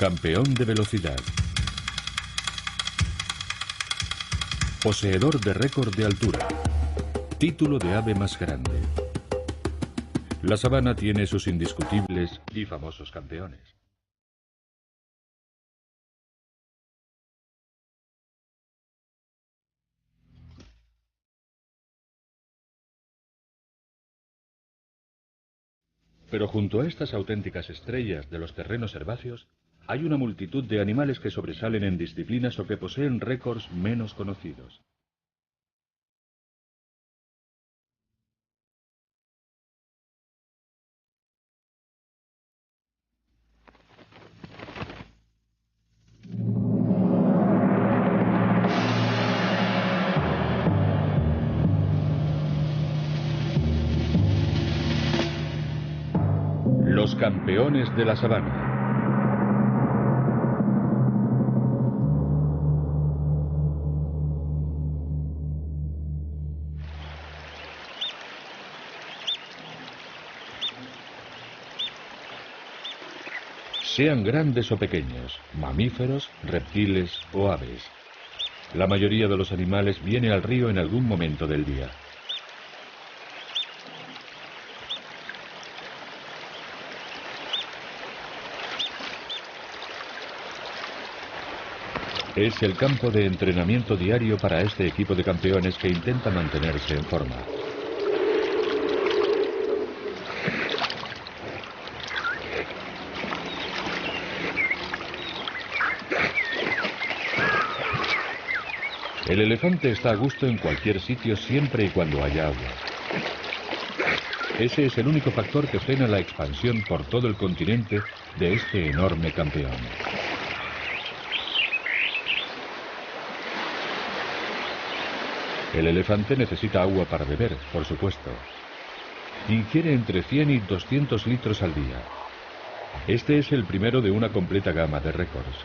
Campeón de velocidad. Poseedor de récord de altura. Título de ave más grande. La sabana tiene sus indiscutibles y famosos campeones. Pero junto a estas auténticas estrellas de los terrenos herbáceos, hay una multitud de animales que sobresalen en disciplinas o que poseen récords menos conocidos. Los campeones de la sabana. Sean grandes o pequeños, mamíferos, reptiles o aves. La mayoría de los animales viene al río en algún momento del día. Es el campo de entrenamiento diario para este equipo de campeones que intenta mantenerse en forma. El elefante está a gusto en cualquier sitio siempre y cuando haya agua. Ese es el único factor que frena la expansión por todo el continente de este enorme campeón. El elefante necesita agua para beber, por supuesto. Ingiere entre 100 y 200 litros al día. Este es el primero de una completa gama de récords.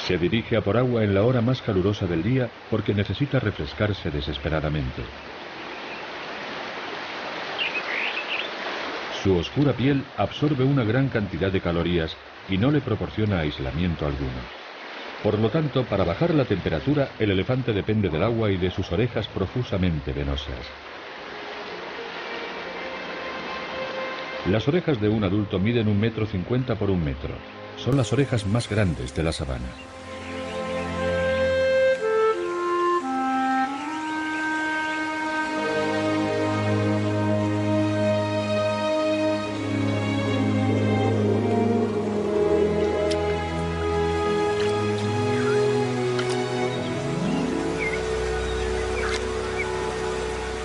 Se dirige a por agua en la hora más calurosa del día porque necesita refrescarse desesperadamente. Su oscura piel absorbe una gran cantidad de calorías y no le proporciona aislamiento alguno. Por lo tanto, para bajar la temperatura, el elefante depende del agua y de sus orejas profusamente venosas. Las orejas de un adulto miden 1,50 m por 1 metro. Son las orejas más grandes de la sabana.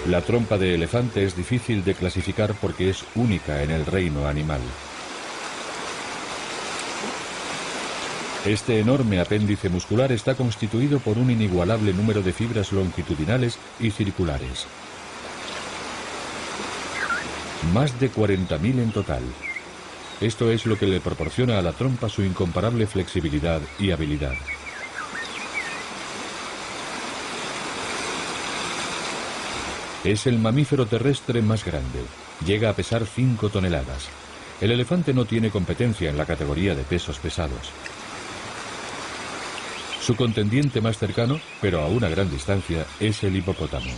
La trompa de elefante es difícil de clasificar porque es única en el reino animal. Este enorme apéndice muscular está constituido por un inigualable número de fibras longitudinales y circulares. Más de 40.000 en total. Esto es lo que le proporciona a la trompa su incomparable flexibilidad y habilidad. Es el mamífero terrestre más grande. Llega a pesar 5 toneladas. El elefante no tiene competencia en la categoría de pesos pesados. Su contendiente más cercano, pero a una gran distancia, es el hipopótamo.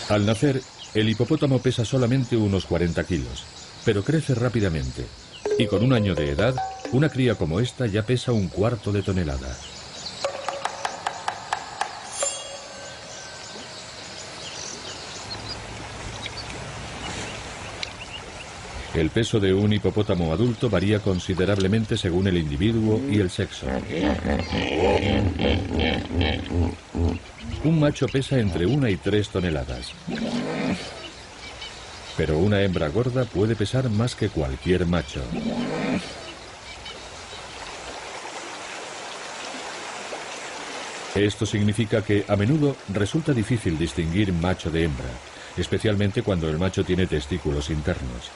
Al nacer, el hipopótamo pesa solamente unos 40 kilos, pero crece rápidamente. Y con 1 año de edad, una cría como esta ya pesa 1/4 de tonelada. El peso de un hipopótamo adulto varía considerablemente según el individuo y el sexo. Un macho pesa entre 1 y 3 toneladas. Pero una hembra gorda puede pesar más que cualquier macho. Esto significa que a menudo resulta difícil distinguir macho de hembra, especialmente cuando el macho tiene testículos internos.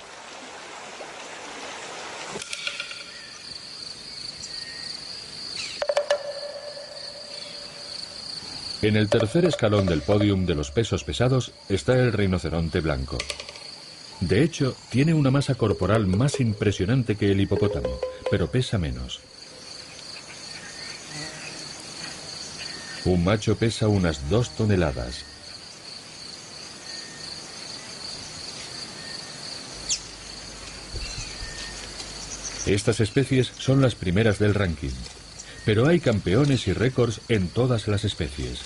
En el tercer escalón del pódium de los pesos pesados está el rinoceronte blanco. De hecho, tiene una masa corporal más impresionante que el hipopótamo, pero pesa menos. Un macho pesa unas 2 toneladas. Estas especies son las primeras del ranking, pero hay campeones y récords en todas las especies.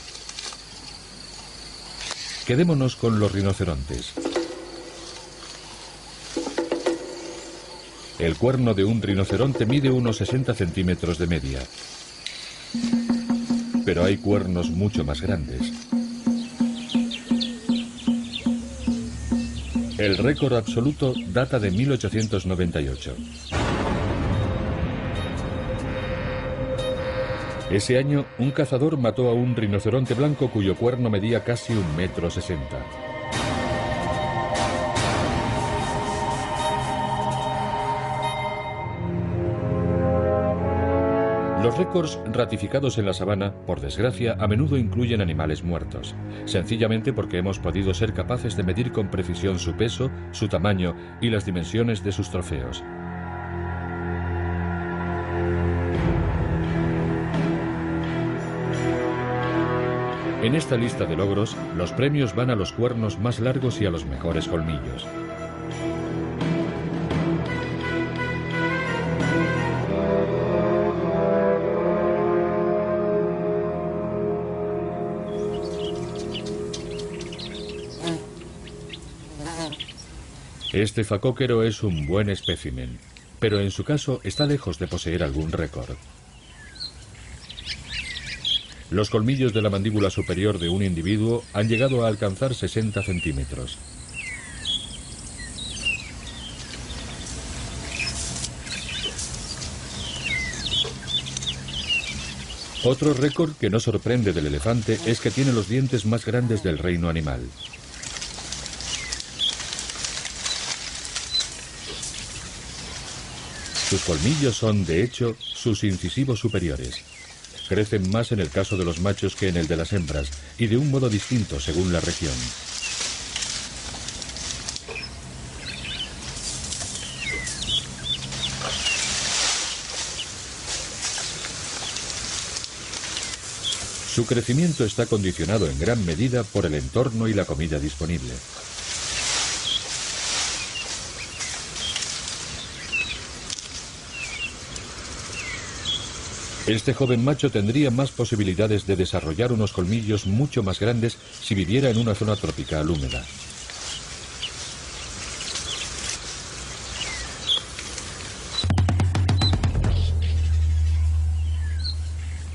Quedémonos con los rinocerontes. El cuerno de un rinoceronte mide unos 60 centímetros de media. Pero hay cuernos mucho más grandes. El récord absoluto data de 1898. Ese año, un cazador mató a un rinoceronte blanco cuyo cuerno medía casi 1,60 m. Los récords ratificados en la sabana, por desgracia, a menudo incluyen animales muertos, sencillamente porque hemos podido ser capaces de medir con precisión su peso, su tamaño y las dimensiones de sus trofeos. En esta lista de logros, los premios van a los cuernos más largos y a los mejores colmillos. Este facóquero es un buen espécimen, pero en su caso está lejos de poseer algún récord. Los colmillos de la mandíbula superior de un individuo han llegado a alcanzar 60 centímetros. Otro récord que no sorprende del elefante es que tiene los dientes más grandes del reino animal. Sus colmillos son, de hecho, sus incisivos superiores. Crecen más en el caso de los machos que en el de las hembras, y de un modo distinto según la región. Su crecimiento está condicionado en gran medida por el entorno y la comida disponible. Este joven macho tendría más posibilidades de desarrollar unos colmillos mucho más grandes si viviera en una zona tropical húmeda.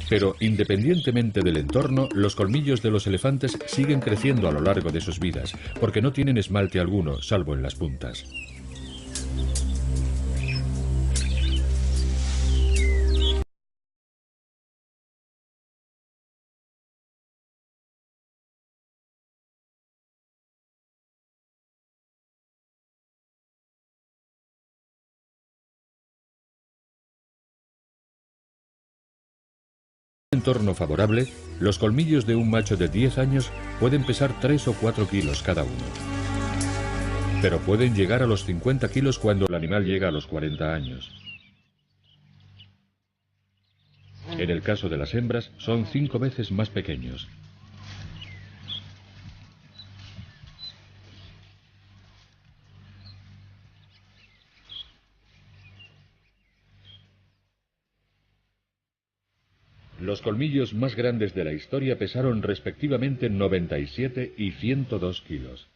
Pero, independientemente del entorno, los colmillos de los elefantes siguen creciendo a lo largo de sus vidas, porque no tienen esmalte alguno, salvo en las puntas. En un entorno favorable, los colmillos de un macho de 10 años pueden pesar 3 o 4 kilos cada uno. Pero pueden llegar a los 50 kilos cuando el animal llega a los 40 años. En el caso de las hembras, son 5 veces más pequeños. Los colmillos más grandes de la historia pesaron respectivamente 97 y 102 kilos.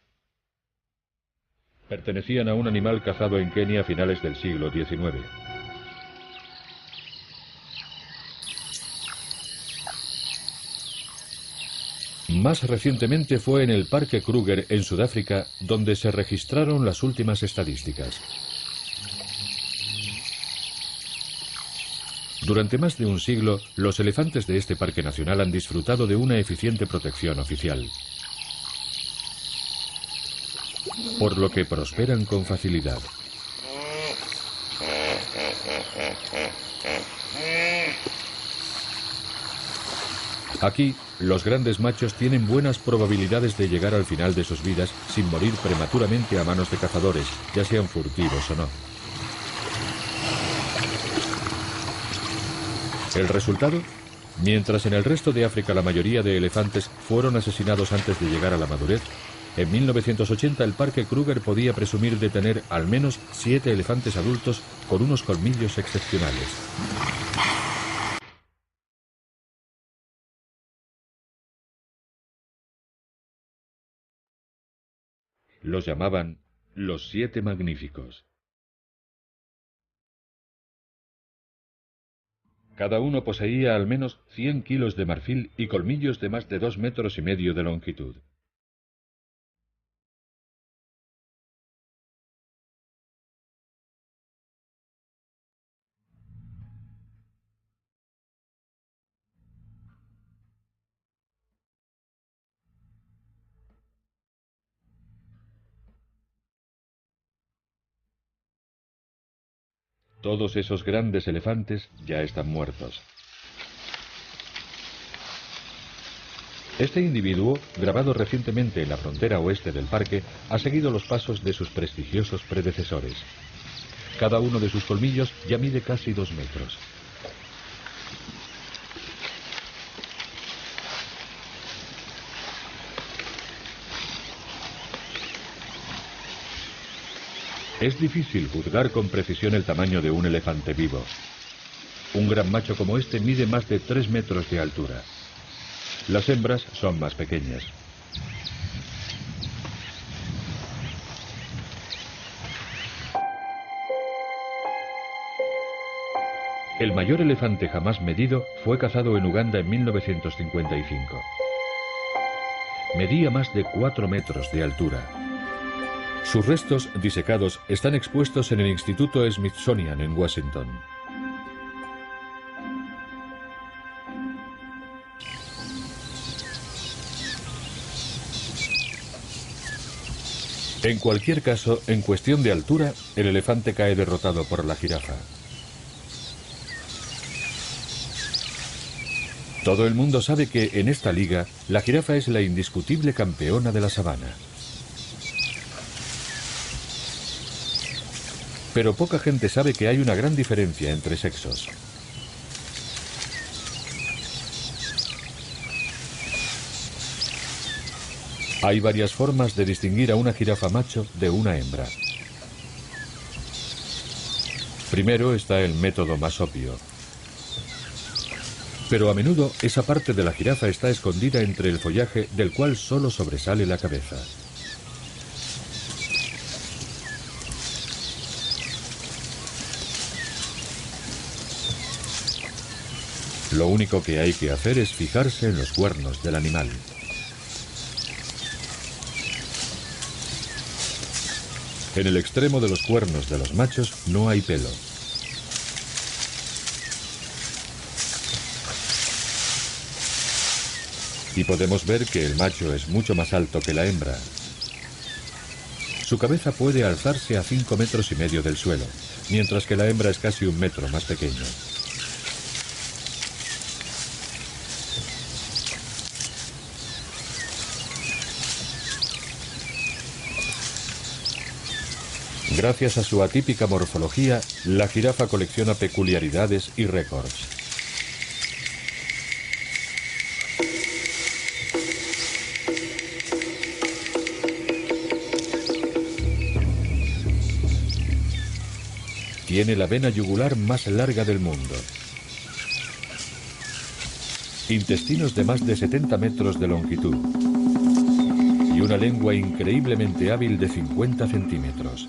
Pertenecían a un animal cazado en Kenia a finales del siglo XIX. Más recientemente fue en el Parque Kruger en Sudáfrica donde se registraron las últimas estadísticas. Durante más de un siglo, los elefantes de este parque nacional han disfrutado de una eficiente protección oficial, por lo que prosperan con facilidad. Aquí, los grandes machos tienen buenas probabilidades de llegar al final de sus vidas sin morir prematuramente a manos de cazadores, ya sean furtivos o no. ¿El resultado? Mientras en el resto de África la mayoría de elefantes fueron asesinados antes de llegar a la madurez, en 1980 el Parque Kruger podía presumir de tener al menos 7 elefantes adultos con unos colmillos excepcionales. Los llamaban los 7 magníficos. Cada uno poseía al menos 100 kilos de marfil y colmillos de más de 2,5 metros de longitud. Todos esos grandes elefantes ya están muertos. Este individuo, grabado recientemente en la frontera oeste del parque, ha seguido los pasos de sus prestigiosos predecesores. Cada uno de sus colmillos ya mide casi 2 metros. Es difícil juzgar con precisión el tamaño de un elefante vivo. Un gran macho como este mide más de 3 metros de altura. Las hembras son más pequeñas. El mayor elefante jamás medido fue cazado en Uganda en 1955. Medía más de 4 metros de altura. Sus restos disecados están expuestos en el Instituto Smithsonian en Washington. En cualquier caso, en cuestión de altura, el elefante cae derrotado por la jirafa. Todo el mundo sabe que en esta liga, la jirafa es la indiscutible campeona de la sabana. Pero poca gente sabe que hay una gran diferencia entre sexos. Hay varias formas de distinguir a una jirafa macho de una hembra. Primero está el método más obvio. Pero a menudo esa parte de la jirafa está escondida entre el follaje del cual solo sobresale la cabeza. Lo único que hay que hacer es fijarse en los cuernos del animal. En el extremo de los cuernos de los machos no hay pelo. Y podemos ver que el macho es mucho más alto que la hembra. Su cabeza puede alzarse a 5,5 metros del suelo, mientras que la hembra es casi 1 metro más pequeño. Gracias a su atípica morfología, la jirafa colecciona peculiaridades y récords. Tiene la vena yugular más larga del mundo. Intestinos de más de 70 metros de longitud. Y una lengua increíblemente hábil de 50 centímetros.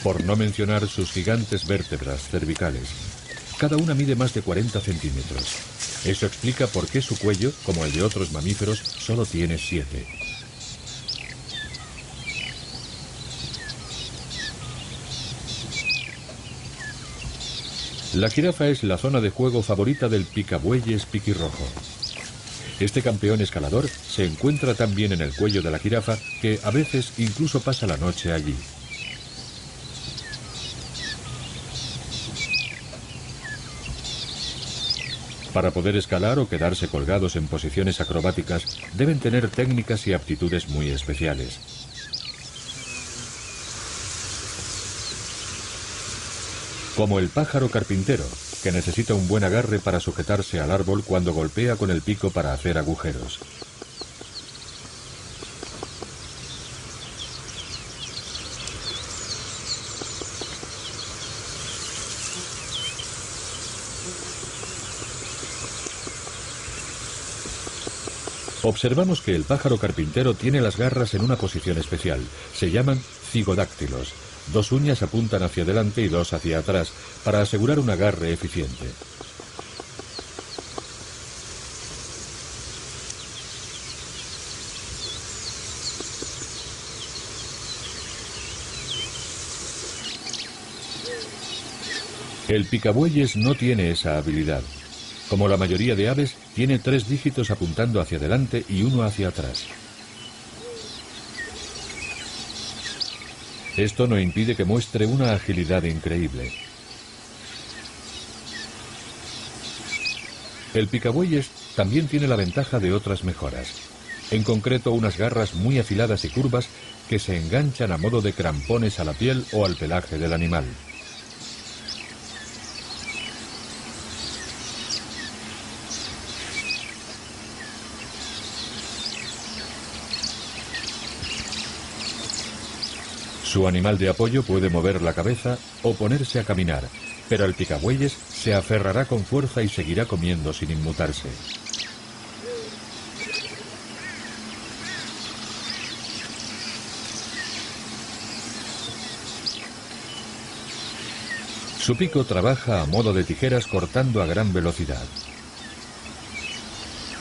Por no mencionar sus gigantes vértebras cervicales. Cada una mide más de 40 centímetros. Eso explica por qué su cuello, como el de otros mamíferos, solo tiene 7. La jirafa es la zona de juego favorita del picabueyes piquirrojo. Este campeón escalador se encuentra tan bien en el cuello de la jirafa que a veces incluso pasa la noche allí. Para poder escalar o quedarse colgados en posiciones acrobáticas, deben tener técnicas y aptitudes muy especiales. Como el pájaro carpintero, que necesita un buen agarre para sujetarse al árbol cuando golpea con el pico para hacer agujeros. Observamos que el pájaro carpintero tiene las garras en una posición especial. Se llaman cigodáctilos. 2 uñas apuntan hacia adelante y 2 hacia atrás, para asegurar un agarre eficiente. El picabueyes no tiene esa habilidad. Como la mayoría de aves, tiene 3 dígitos apuntando hacia adelante y 1 hacia atrás. Esto no impide que muestre una agilidad increíble. El picabueyes también tiene la ventaja de otras mejoras. En concreto, unas garras muy afiladas y curvas que se enganchan a modo de crampones a la piel o al pelaje del animal. Su animal de apoyo puede mover la cabeza o ponerse a caminar, pero el picabueyes se aferrará con fuerza y seguirá comiendo sin inmutarse. Su pico trabaja a modo de tijeras cortando a gran velocidad.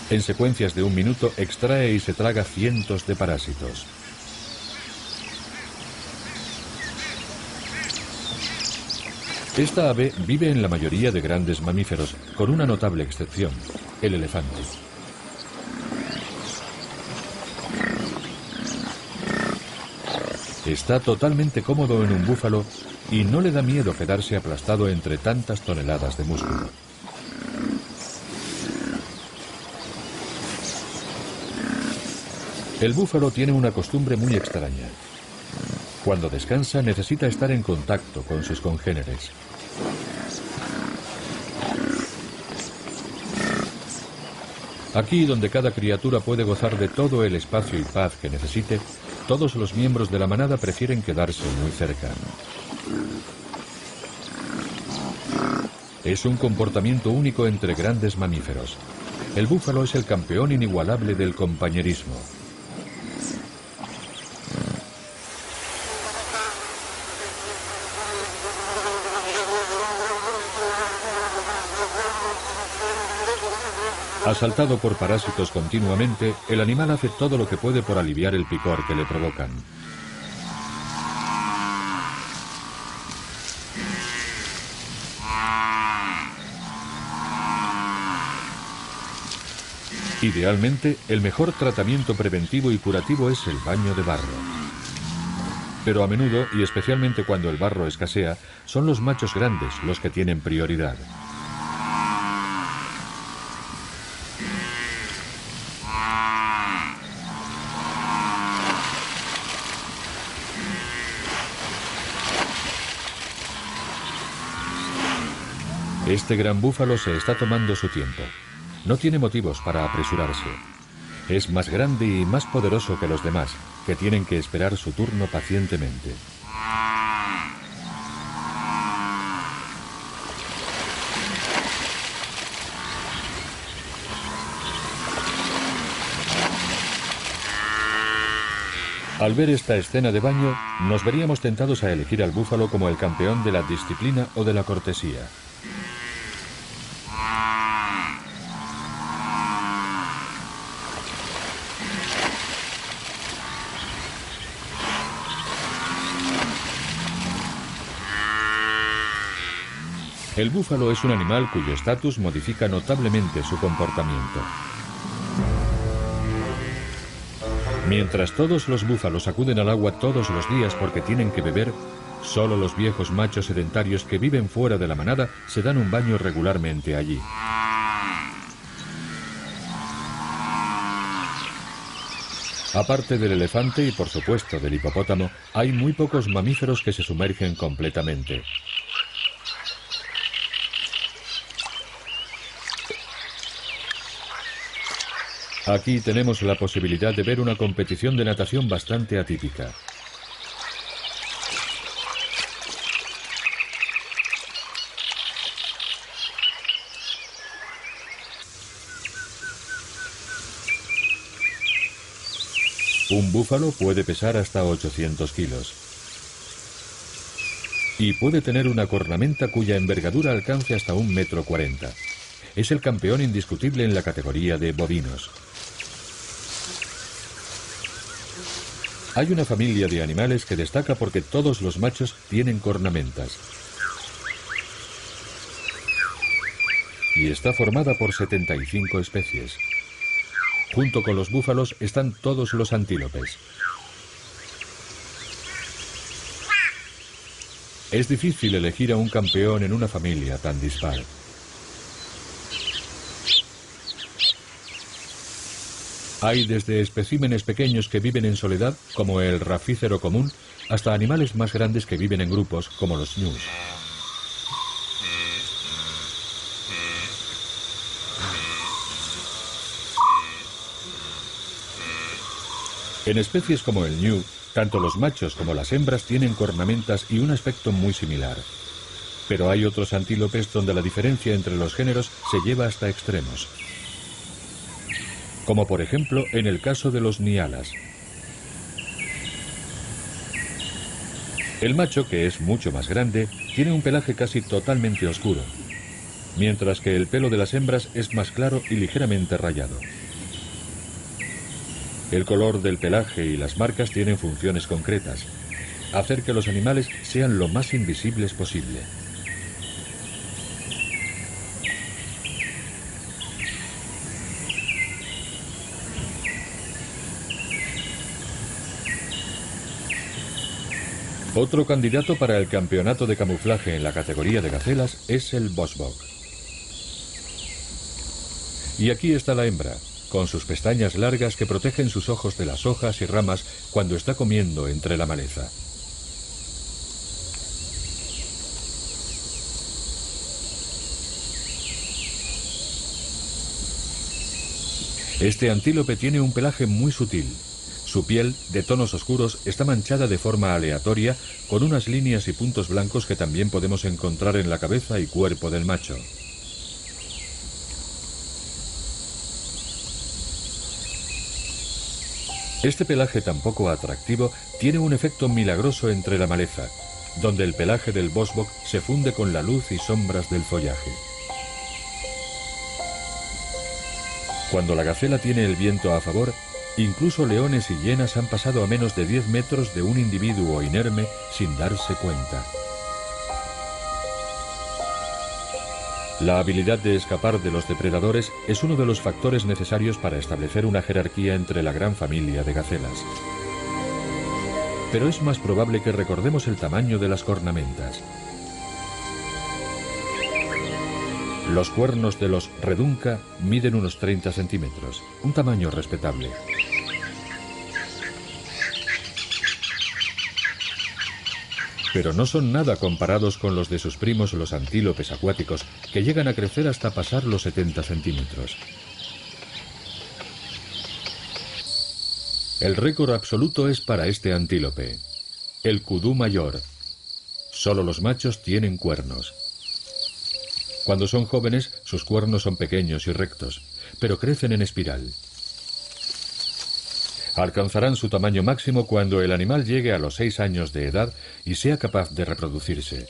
En secuencias de 1 minuto extrae y se traga cientos de parásitos. Esta ave vive en la mayoría de grandes mamíferos, con una notable excepción, el elefante. Está totalmente cómodo en un búfalo y no le da miedo quedarse aplastado entre tantas toneladas de músculo. El búfalo tiene una costumbre muy extraña. Cuando descansa necesita estar en contacto con sus congéneres. Aquí, donde cada criatura puede gozar de todo el espacio y paz que necesite, todos los miembros de la manada prefieren quedarse muy cerca. Es un comportamiento único entre grandes mamíferos. El búfalo es el campeón inigualable del compañerismo. Asaltado por parásitos continuamente, el animal hace todo lo que puede por aliviar el picor que le provocan. Idealmente, el mejor tratamiento preventivo y curativo es el baño de barro. Pero a menudo, y especialmente cuando el barro escasea, son los machos grandes los que tienen prioridad. Este gran búfalo se está tomando su tiempo. No tiene motivos para apresurarse. Es más grande y más poderoso que los demás, que tienen que esperar su turno pacientemente. Al ver esta escena de baño, nos veríamos tentados a elegir al búfalo como el campeón de la disciplina o de la cortesía. El búfalo es un animal cuyo estatus modifica notablemente su comportamiento. Mientras todos los búfalos acuden al agua todos los días porque tienen que beber, solo los viejos machos sedentarios que viven fuera de la manada se dan un baño regularmente allí. Aparte del elefante y por supuesto del hipopótamo, hay muy pocos mamíferos que se sumergen completamente. Aquí tenemos la posibilidad de ver una competición de natación bastante atípica. Un búfalo puede pesar hasta 800 kilos. Y puede tener una cornamenta cuya envergadura alcance hasta 1,40 m. Es el campeón indiscutible en la categoría de bovinos. Hay una familia de animales que destaca porque todos los machos tienen cornamentas. Y está formada por 75 especies. Junto con los búfalos están todos los antílopes. Es difícil elegir a un campeón en una familia tan dispar. Hay desde especímenes pequeños que viven en soledad, como el rafícero común, hasta animales más grandes que viven en grupos, como los ñus. En especies como el ñu, tanto los machos como las hembras tienen cornamentas y un aspecto muy similar. Pero hay otros antílopes donde la diferencia entre los géneros se lleva hasta extremos. Como por ejemplo en el caso de los nialas. El macho, que es mucho más grande, tiene un pelaje casi totalmente oscuro, mientras que el pelo de las hembras es más claro y ligeramente rayado. El color del pelaje y las marcas tienen funciones concretas: hacer que los animales sean lo más invisibles posible. Otro candidato para el campeonato de camuflaje en la categoría de gacelas es el bosbok. Y aquí está la hembra, con sus pestañas largas que protegen sus ojos de las hojas y ramas cuando está comiendo entre la maleza. Este antílope tiene un pelaje muy sutil. Su piel, de tonos oscuros, está manchada de forma aleatoria con unas líneas y puntos blancos que también podemos encontrar en la cabeza y cuerpo del macho. Este pelaje tan poco atractivo tiene un efecto milagroso entre la maleza, donde el pelaje del bosbok se funde con la luz y sombras del follaje. Cuando la gacela tiene el viento a favor, incluso leones y hienas han pasado a menos de 10 metros de un individuo inerme sin darse cuenta. La habilidad de escapar de los depredadores es uno de los factores necesarios para establecer una jerarquía entre la gran familia de gacelas. Pero es más probable que recordemos el tamaño de las cornamentas. Los cuernos de los redunca miden unos 30 centímetros, un tamaño respetable. Pero no son nada comparados con los de sus primos los antílopes acuáticos, que llegan a crecer hasta pasar los 70 centímetros. El récord absoluto es para este antílope, el kudú mayor. Solo los machos tienen cuernos. Cuando son jóvenes, sus cuernos son pequeños y rectos, pero crecen en espiral. Alcanzarán su tamaño máximo cuando el animal llegue a los 6 años de edad y sea capaz de reproducirse.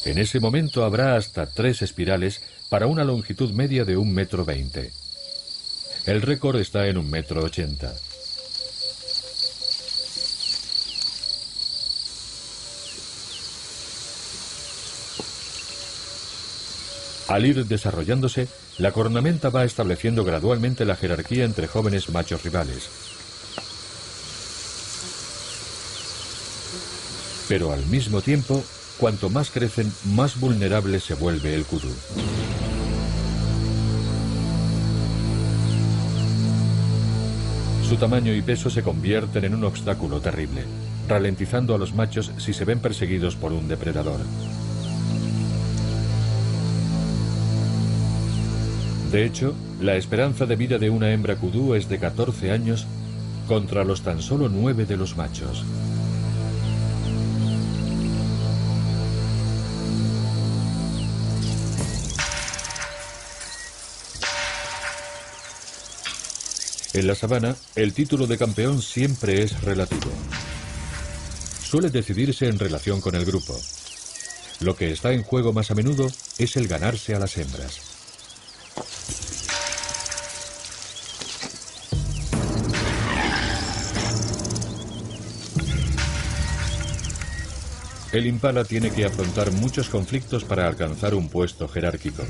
En ese momento habrá hasta 3 espirales para una longitud media de 1,20 m. El récord está en 1,80 m. Al ir desarrollándose, la cornamenta va estableciendo gradualmente la jerarquía entre jóvenes machos rivales. Pero al mismo tiempo, cuanto más crecen, más vulnerable se vuelve el kudú. Su tamaño y peso se convierten en un obstáculo terrible, ralentizando a los machos si se ven perseguidos por un depredador. De hecho, la esperanza de vida de una hembra kudú es de 14 años contra los tan solo 9 de los machos. En la sabana, el título de campeón siempre es relativo. Suele decidirse en relación con el grupo. Lo que está en juego más a menudo es el ganarse a las hembras. El impala tiene que afrontar muchos conflictos para alcanzar un puesto jerárquico.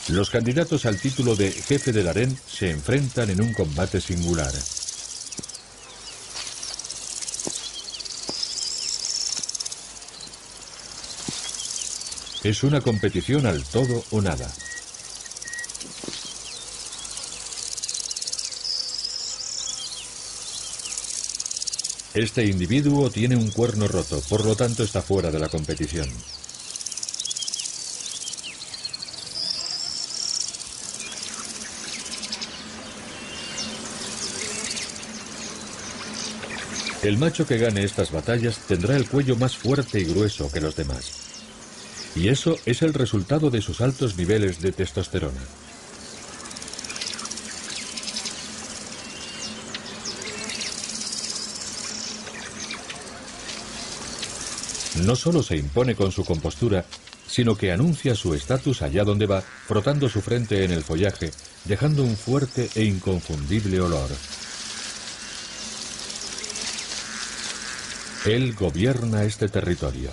Los candidatos al título de jefe del harén se enfrentan en un combate singular. Es una competición al todo o nada. Este individuo tiene un cuerno roto, por lo tanto está fuera de la competición. El macho que gane estas batallas tendrá el cuello más fuerte y grueso que los demás. Y eso es el resultado de sus altos niveles de testosterona. No solo se impone con su compostura, sino que anuncia su estatus allá donde va, frotando su frente en el follaje, dejando un fuerte e inconfundible olor. Él gobierna este territorio.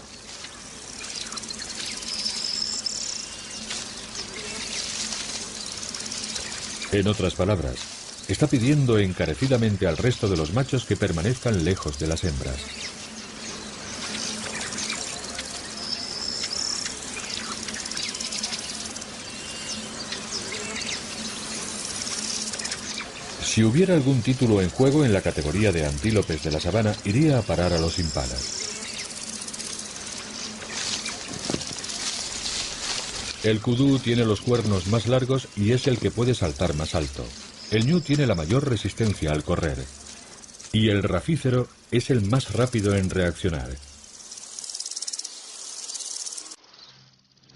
En otras palabras, está pidiendo encarecidamente al resto de los machos que permanezcan lejos de las hembras. Si hubiera algún título en juego en la categoría de antílopes de la sabana, iría a parar a los impalas. El kudú tiene los cuernos más largos y es el que puede saltar más alto. El ñu tiene la mayor resistencia al correr. Y el rafícero es el más rápido en reaccionar.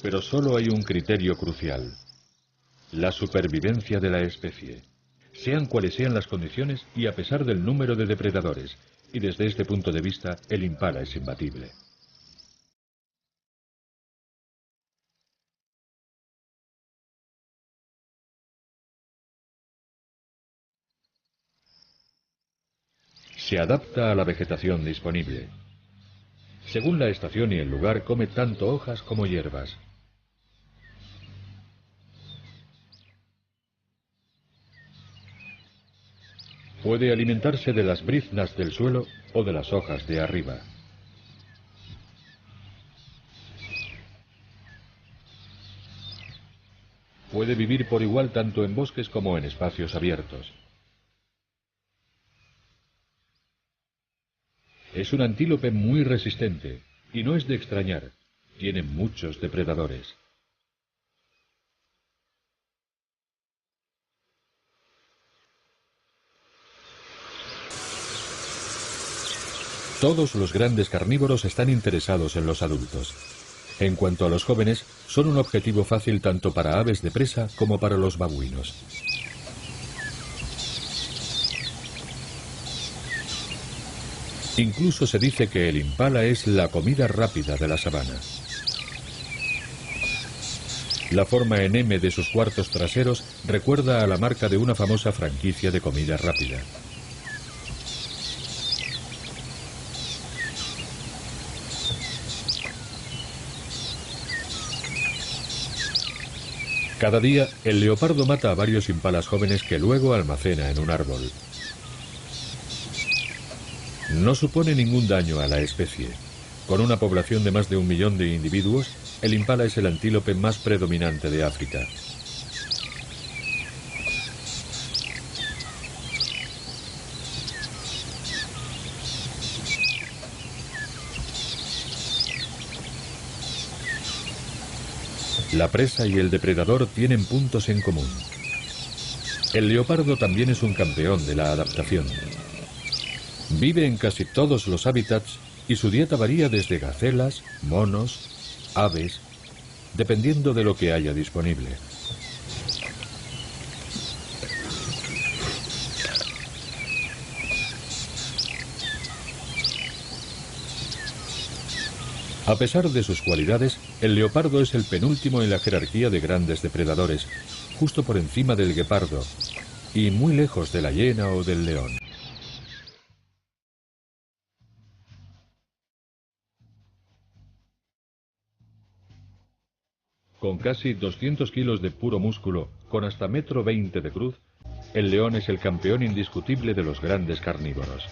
Pero solo hay un criterio crucial: la supervivencia de la especie. Sean cuales sean las condiciones y a pesar del número de depredadores, y desde este punto de vista, el impala es imbatible. Se adapta a la vegetación disponible. Según la estación y el lugar, come tanto hojas como hierbas. Puede alimentarse de las briznas del suelo o de las hojas de arriba. Puede vivir por igual tanto en bosques como en espacios abiertos. Es un antílope muy resistente, y no es de extrañar, tiene muchos depredadores. Todos los grandes carnívoros están interesados en los adultos. En cuanto a los jóvenes, son un objetivo fácil tanto para aves de presa como para los babuinos. Incluso se dice que el impala es la comida rápida de la sabana. La forma en M de sus cuartos traseros recuerda a la marca de una famosa franquicia de comida rápida. Cada día, el leopardo mata a varios impalas jóvenes que luego almacena en un árbol. No supone ningún daño a la especie. Con una población de más de 1 millón de individuos, el impala es el antílope más predominante de África. La presa y el depredador tienen puntos en común. El leopardo también es un campeón de la adaptación. Vive en casi todos los hábitats y su dieta varía desde gacelas, monos, aves, dependiendo de lo que haya disponible. A pesar de sus cualidades, el leopardo es el penúltimo en la jerarquía de grandes depredadores, justo por encima del guepardo, y muy lejos de la hiena o del león. Con casi 200 kilos de puro músculo, con hasta 1,20 m de cruz, el león es el campeón indiscutible de los grandes carnívoros.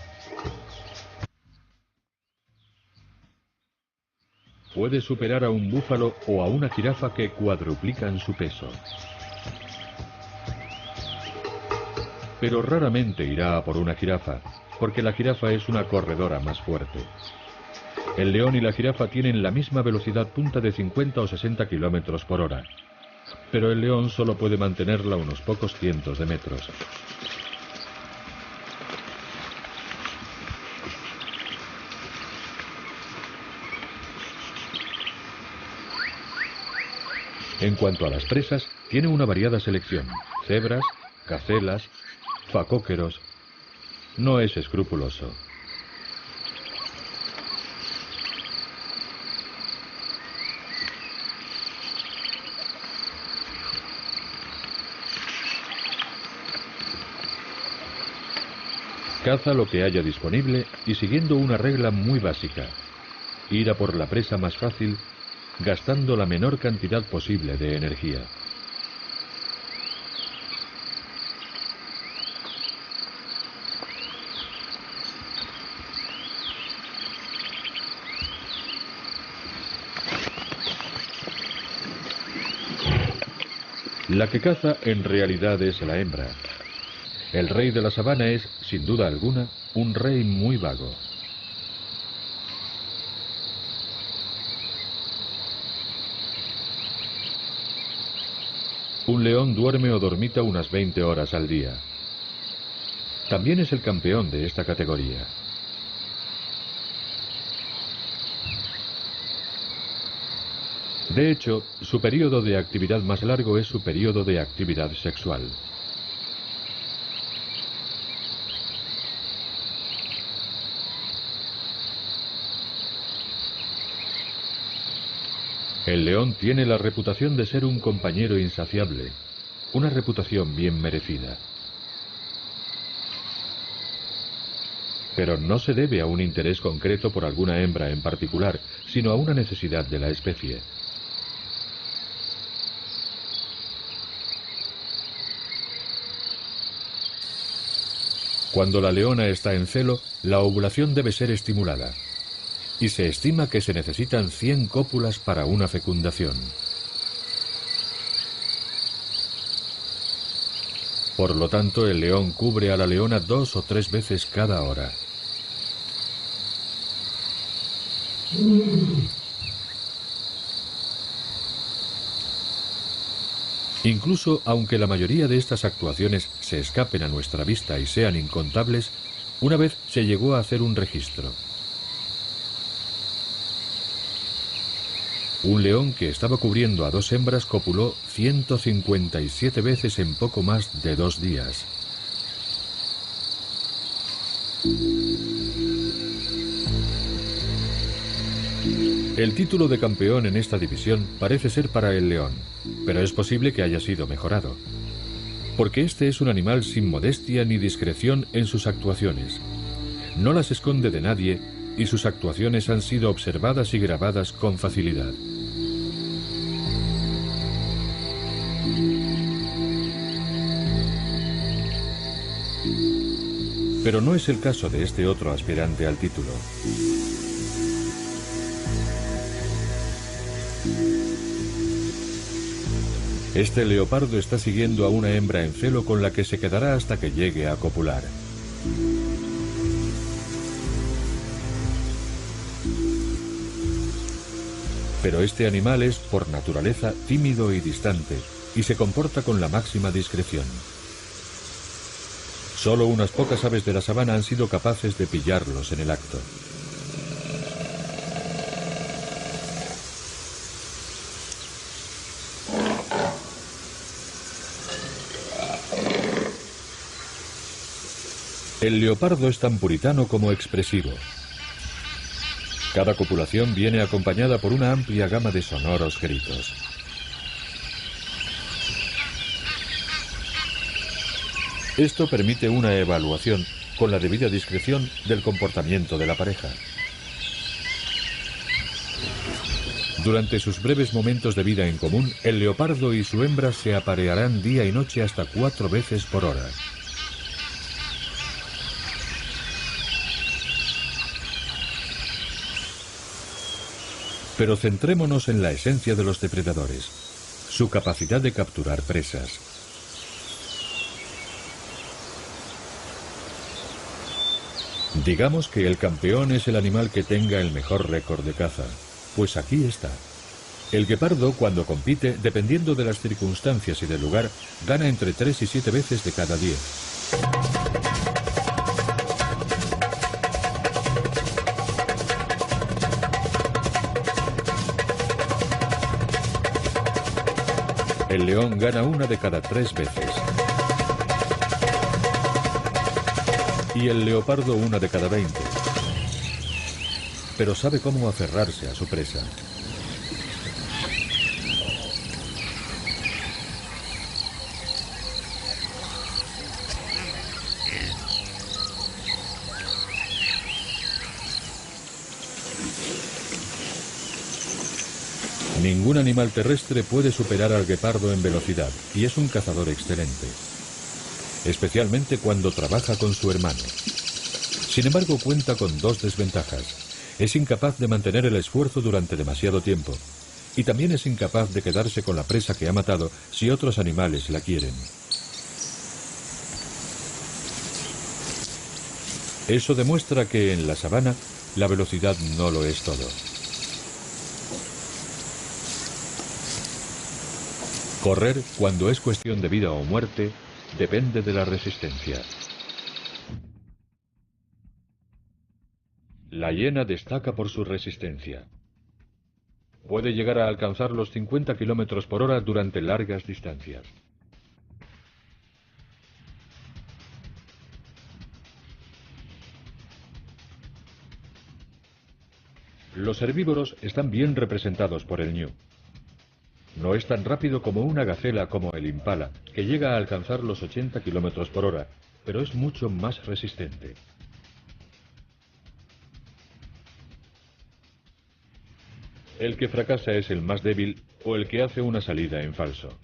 Puede superar a un búfalo o a una jirafa que cuadruplican su peso. Pero raramente irá a por una jirafa, porque la jirafa es una corredora más fuerte. El león y la jirafa tienen la misma velocidad punta de 50 o 60 kilómetros por hora, pero el león solo puede mantenerla unos pocos cientos de metros. En cuanto a las presas, tiene una variada selección: cebras, gacelas, facóqueros. No es escrupuloso. Caza lo que haya disponible y siguiendo una regla muy básica: ir a por la presa más fácil, gastando la menor cantidad posible de energía. La que caza en realidad es la hembra. El rey de la sabana es, sin duda alguna, un rey muy vago. Un león duerme o dormita unas 20 horas al día. También es el campeón de esta categoría. De hecho, su periodo de actividad más largo es su periodo de actividad sexual. El león tiene la reputación de ser un compañero insaciable, una reputación bien merecida. Pero no se debe a un interés concreto por alguna hembra en particular, sino a una necesidad de la especie. Cuando la leona está en celo, la ovulación debe ser estimulada. Y se estima que se necesitan 100 cópulas para una fecundación. Por lo tanto, el león cubre a la leona 2 o 3 veces cada hora. Incluso aunque la mayoría de estas actuaciones se escapen a nuestra vista y sean incontables, una vez se llegó a hacer un registro. Un león que estaba cubriendo a 2 hembras copuló 157 veces en poco más de 2 días. El título de campeón en esta división parece ser para el león, pero es posible que haya sido mejorado. Porque este es un animal sin modestia ni discreción en sus actuaciones. No las esconde de nadie y sus actuaciones han sido observadas y grabadas con facilidad. Pero no es el caso de este otro aspirante al título. Este leopardo está siguiendo a una hembra en celo con la que se quedará hasta que llegue a copular. Pero este animal es, por naturaleza, tímido y distante, y se comporta con la máxima discreción. Solo unas pocas aves de la sabana han sido capaces de pillarlos en el acto. El leopardo es tan puritano como expresivo. Cada copulación viene acompañada por una amplia gama de sonoros gritos. Esto permite una evaluación, con la debida discreción, del comportamiento de la pareja. Durante sus breves momentos de vida en común, el leopardo y su hembra se aparearán día y noche hasta 4 veces por hora. Pero centrémonos en la esencia de los depredadores, su capacidad de capturar presas. Digamos que el campeón es el animal que tenga el mejor récord de caza. Pues aquí está. El guepardo, cuando compite, dependiendo de las circunstancias y del lugar, gana entre 3 y 7 veces de cada 10. El león gana 1 de cada 3 veces. Y el leopardo 1 de cada 20. Pero sabe cómo aferrarse a su presa. Ningún animal terrestre puede superar al guepardo en velocidad, y es un cazador excelente, especialmente cuando trabaja con su hermano. Sin embargo, cuenta con 2 desventajas. Es incapaz de mantener el esfuerzo durante demasiado tiempo, y también es incapaz de quedarse con la presa que ha matado si otros animales la quieren. Eso demuestra que en la sabana la velocidad no lo es todo. Correr, cuando es cuestión de vida o muerte, depende de la resistencia. La hiena destaca por su resistencia. Puede llegar a alcanzar los 50 kilómetros por hora durante largas distancias. Los herbívoros están bien representados por el ñu. No es tan rápido como una gacela como el impala, que llega a alcanzar los 80 kilómetros por hora, pero es mucho más resistente. El que fracasa es el más débil o el que hace una salida en falso.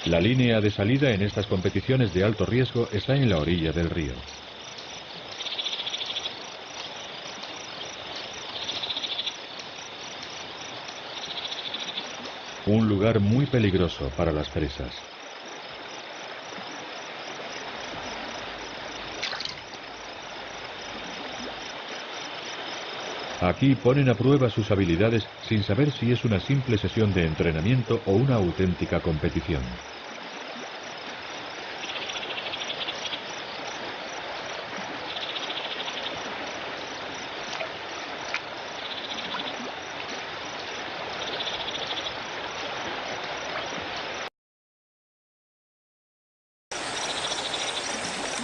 La línea de salida en estas competiciones de alto riesgo está en la orilla del río. Un lugar muy peligroso para las presas. Aquí ponen a prueba sus habilidades sin saber si es una simple sesión de entrenamiento o una auténtica competición.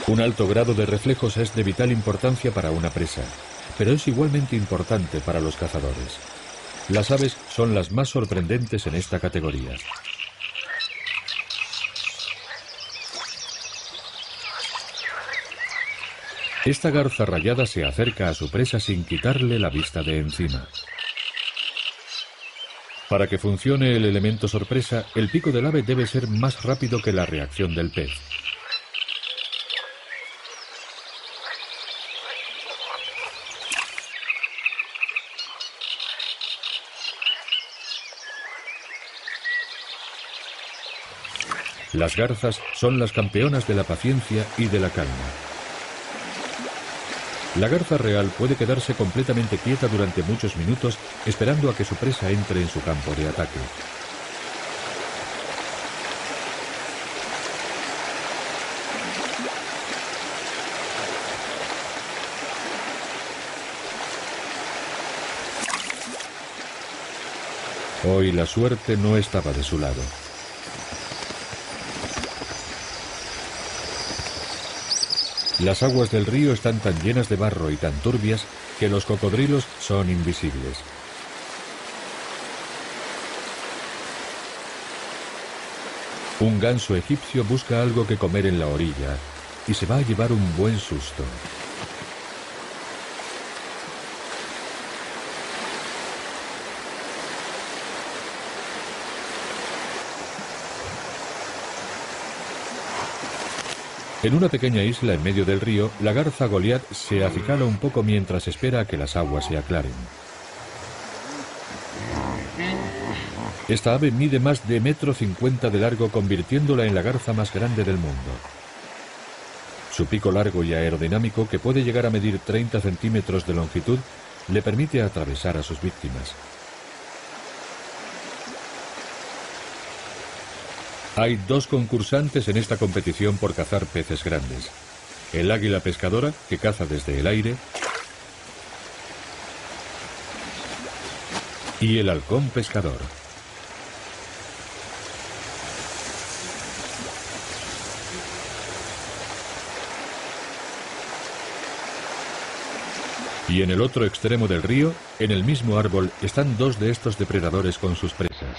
Un alto grado de reflejos es de vital importancia para una presa, pero es igualmente importante para los cazadores. Las aves son las más sorprendentes en esta categoría. Esta garza rayada se acerca a su presa sin quitarle la vista de encima. Para que funcione el elemento sorpresa, el pico del ave debe ser más rápido que la reacción del pez. Las garzas son las campeonas de la paciencia y de la calma. La garza real puede quedarse completamente quieta durante muchos minutos esperando a que su presa entre en su campo de ataque. Hoy la suerte no estaba de su lado. Las aguas del río están tan llenas de barro y tan turbias que los cocodrilos son invisibles. Un ganso egipcio busca algo que comer en la orilla y se va a llevar un buen susto. En una pequeña isla en medio del río, la garza Goliat se acicala un poco mientras espera a que las aguas se aclaren. Esta ave mide más de 1,50 m de largo, convirtiéndola en la garza más grande del mundo. Su pico largo y aerodinámico, que puede llegar a medir 30 centímetros de longitud, le permite atravesar a sus víctimas. Hay dos concursantes en esta competición por cazar peces grandes. El águila pescadora, que caza desde el aire, y el halcón pescador. Y en el otro extremo del río, en el mismo árbol, están dos de estos depredadores con sus presas.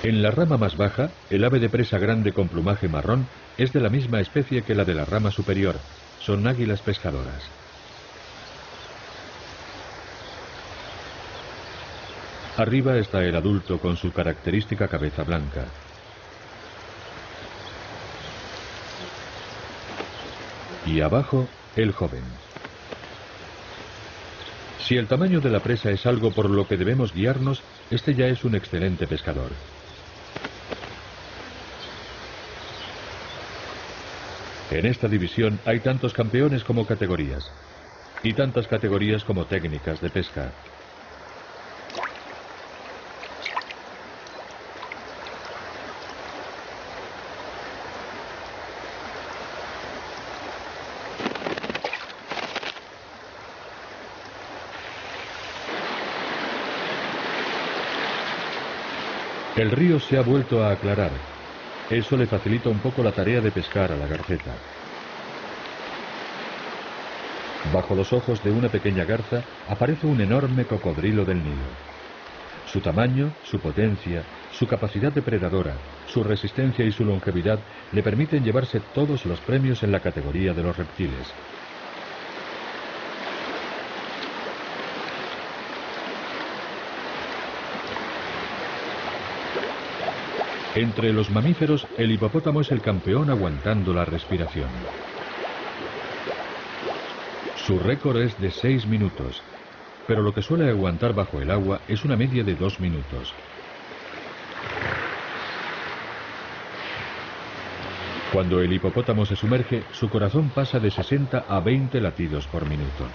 En la rama más baja, el ave de presa grande con plumaje marrón es de la misma especie que la de la rama superior. Son águilas pescadoras. Arriba está el adulto con su característica cabeza blanca. Y abajo, el joven. Si el tamaño de la presa es algo por lo que debemos guiarnos, este ya es un excelente pescador. En esta división hay tantos campeones como categorías, y tantas categorías como técnicas de pesca. El río se ha vuelto a aclarar. Eso le facilita un poco la tarea de pescar a la garceta. Bajo los ojos de una pequeña garza aparece un enorme cocodrilo del Nilo. Su tamaño, su potencia, su capacidad depredadora, su resistencia y su longevidad le permiten llevarse todos los premios en la categoría de los reptiles. Entre los mamíferos, el hipopótamo es el campeón aguantando la respiración. Su récord es de 6 minutos, pero lo que suele aguantar bajo el agua es una media de 2 minutos. Cuando el hipopótamo se sumerge, su corazón pasa de 60 a 20 latidos por minuto.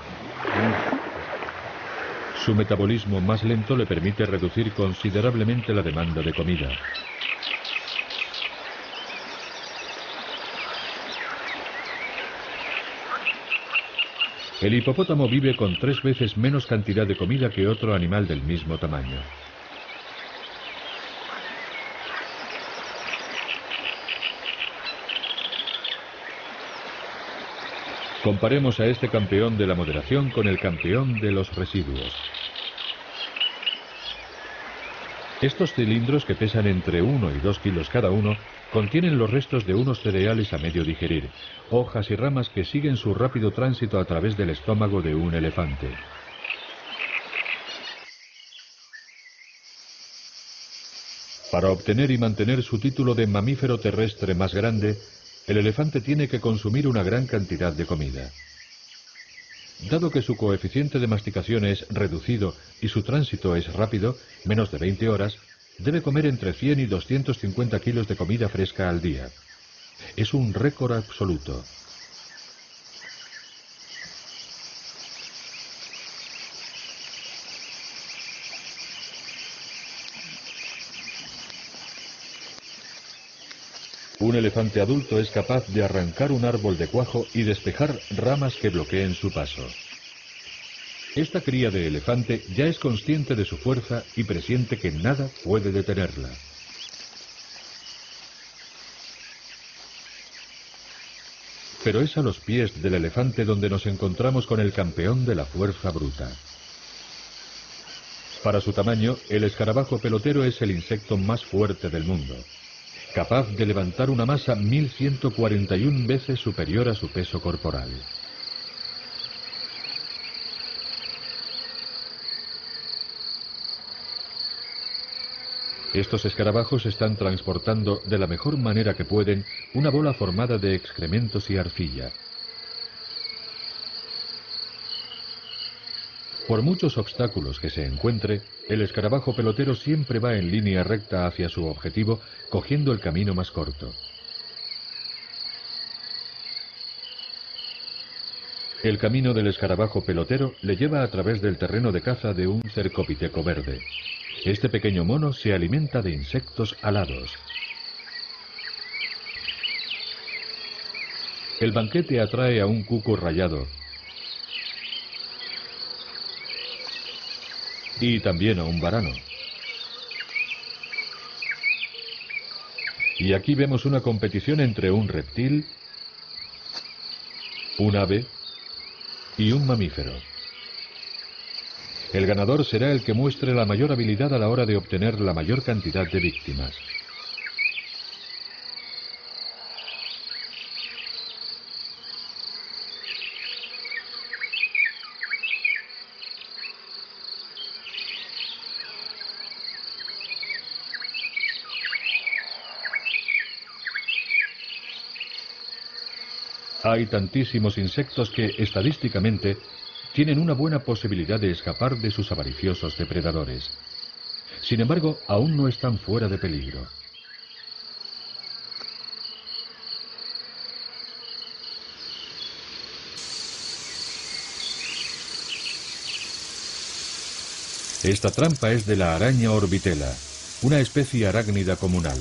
Su metabolismo más lento le permite reducir considerablemente la demanda de comida. El hipopótamo vive con 3 veces menos cantidad de comida que otro animal del mismo tamaño. Comparemos a este campeón de la moderación con el campeón de los residuos. Estos cilindros, que pesan entre 1 y 2 kilos cada uno, contienen los restos de unos cereales a medio digerir, hojas y ramas que siguen su rápido tránsito a través del estómago de un elefante. Para obtener y mantener su título de mamífero terrestre más grande, el elefante tiene que consumir una gran cantidad de comida. Dado que su coeficiente de masticación es reducido y su tránsito es rápido, menos de 20 horas, debe comer entre 100 y 250 kilos de comida fresca al día. Es un récord absoluto. Un elefante adulto es capaz de arrancar un árbol de cuajo y despejar ramas que bloqueen su paso. Esta cría de elefante ya es consciente de su fuerza y presiente que nada puede detenerla. Pero es a los pies del elefante donde nos encontramos con el campeón de la fuerza bruta. Para su tamaño, el escarabajo pelotero es el insecto más fuerte del mundo, capaz de levantar una masa 1141 veces superior a su peso corporal. Estos escarabajos están transportando de la mejor manera que pueden una bola formada de excrementos y arcilla. Por muchos obstáculos que se encuentre, el escarabajo pelotero siempre va en línea recta hacia su objetivo, cogiendo el camino más corto. El camino del escarabajo pelotero le lleva a través del terreno de caza de un cercopiteco verde. Este pequeño mono se alimenta de insectos alados. El banquete atrae a un cuco rayado y también a un varano. Y aquí vemos una competición entre un reptil, un ave y un mamífero. El ganador será el que muestre la mayor habilidad a la hora de obtener la mayor cantidad de víctimas. Hay tantísimos insectos que, estadísticamente, tienen una buena posibilidad de escapar de sus avariciosos depredadores. Sin embargo, aún no están fuera de peligro. Esta trampa es de la araña orbitela, una especie arácnida comunal.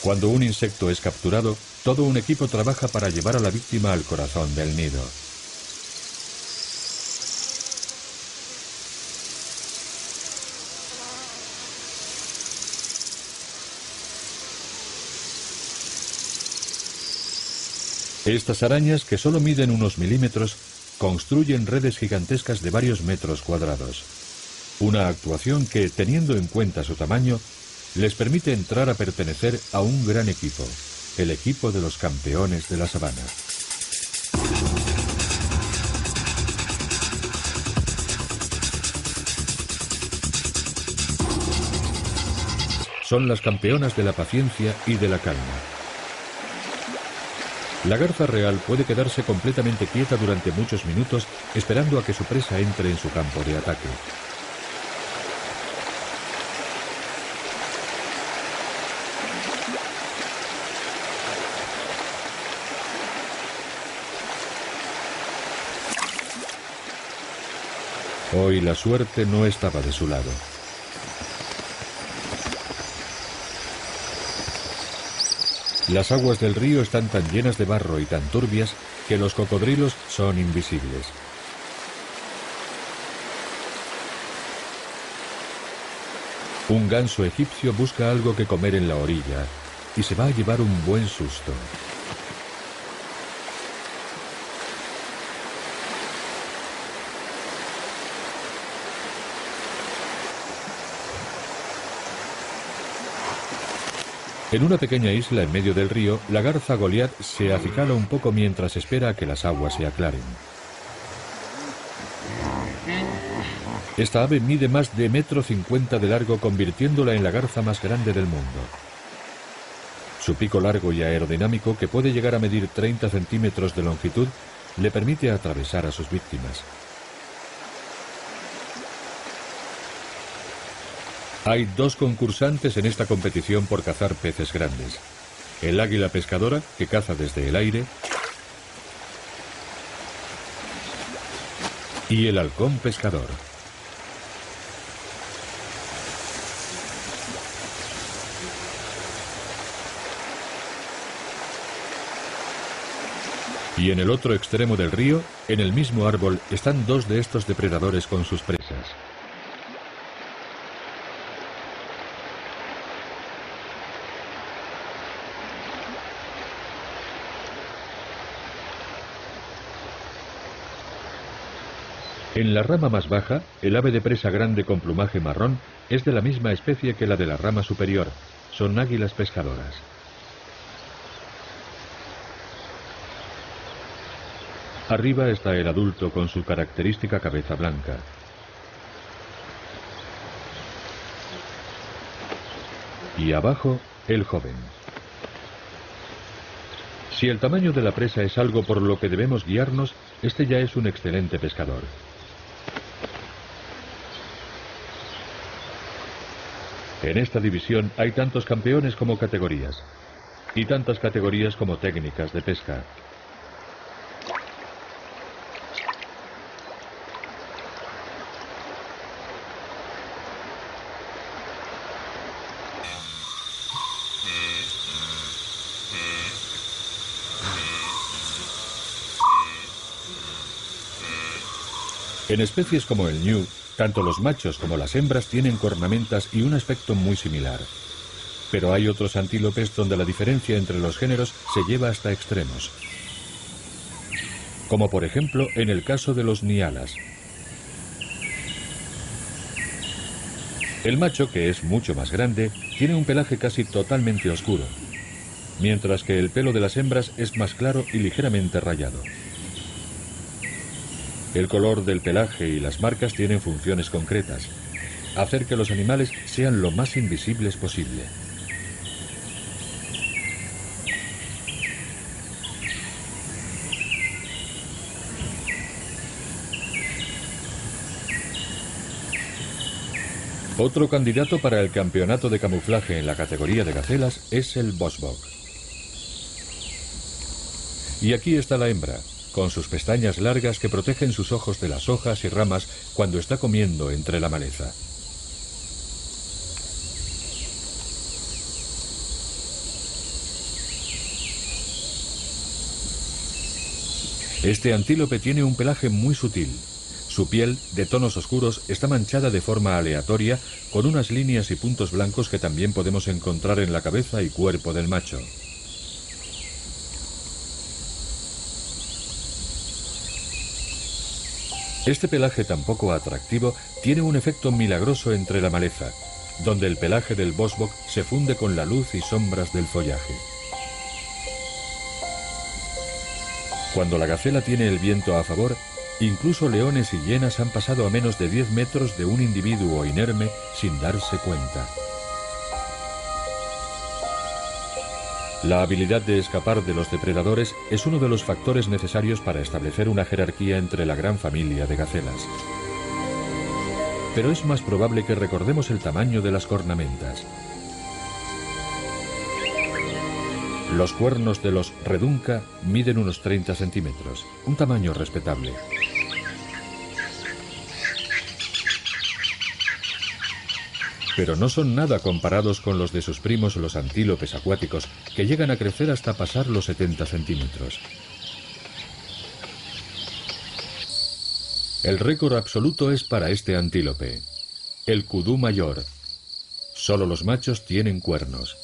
Cuando un insecto es capturado, todo un equipo trabaja para llevar a la víctima al corazón del nido. Estas arañas, que solo miden unos milímetros, construyen redes gigantescas de varios metros cuadrados. Una actuación que, teniendo en cuenta su tamaño, les permite entrar a pertenecer a un gran equipo, el equipo de los campeones de la sabana. Son las campeonas de la paciencia y de la calma. La garza real puede quedarse completamente quieta durante muchos minutos esperando a que su presa entre en su campo de ataque. Hoy la suerte no estaba de su lado. Las aguas del río están tan llenas de barro y tan turbias que los cocodrilos son invisibles. Un ganso egipcio busca algo que comer en la orilla y se va a llevar un buen susto. En una pequeña isla en medio del río, la garza Goliat se acicala un poco mientras espera a que las aguas se aclaren. Esta ave mide más de 1,50 m de largo, convirtiéndola en la garza más grande del mundo. Su pico largo y aerodinámico, que puede llegar a medir 30 centímetros de longitud, le permite atravesar a sus víctimas. Hay dos concursantes en esta competición por cazar peces grandes: el águila pescadora, que caza desde el aire, y el halcón pescador. Y en el otro extremo del río, en el mismo árbol, están dos de estos depredadores con sus presas. En la rama más baja, el ave de presa grande con plumaje marrón es de la misma especie que la de la rama superior. Son águilas pescadoras. Arriba está el adulto con su característica cabeza blanca. Y abajo, el joven. Si el tamaño de la presa es algo por lo que debemos guiarnos, este ya es un excelente pescador. En esta división hay tantos campeones como categorías, y tantas categorías como técnicas de pesca. En especies como el ñu, tanto los machos como las hembras tienen cornamentas y un aspecto muy similar. Pero hay otros antílopes donde la diferencia entre los géneros se lleva hasta extremos. Como por ejemplo en el caso de los nialas. El macho, que es mucho más grande, tiene un pelaje casi totalmente oscuro, mientras que el pelo de las hembras es más claro y ligeramente rayado. El color del pelaje y las marcas tienen funciones concretas: hacer que los animales sean lo más invisibles posible. Otro candidato para el campeonato de camuflaje en la categoría de gacelas es el bosbok. Y aquí está la hembra, con sus pestañas largas que protegen sus ojos de las hojas y ramas cuando está comiendo entre la maleza. Este antílope tiene un pelaje muy sutil. Su piel, de tonos oscuros, está manchada de forma aleatoria con unas líneas y puntos blancos que también podemos encontrar en la cabeza y cuerpo del macho. Este pelaje tan poco atractivo tiene un efecto milagroso entre la maleza, donde el pelaje del bosbok se funde con la luz y sombras del follaje. Cuando la gacela tiene el viento a favor, incluso leones y hienas han pasado a menos de 10 metros de un individuo inerme sin darse cuenta. La habilidad de escapar de los depredadores es uno de los factores necesarios para establecer una jerarquía entre la gran familia de gacelas. Pero es más probable que recordemos el tamaño de las cornamentas. Los cuernos de los redunca miden unos 30 centímetros, un tamaño respetable. Pero no son nada comparados con los de sus primos los antílopes acuáticos, que llegan a crecer hasta pasar los 70 centímetros. El récord absoluto es para este antílope, el kudú mayor. Solo los machos tienen cuernos.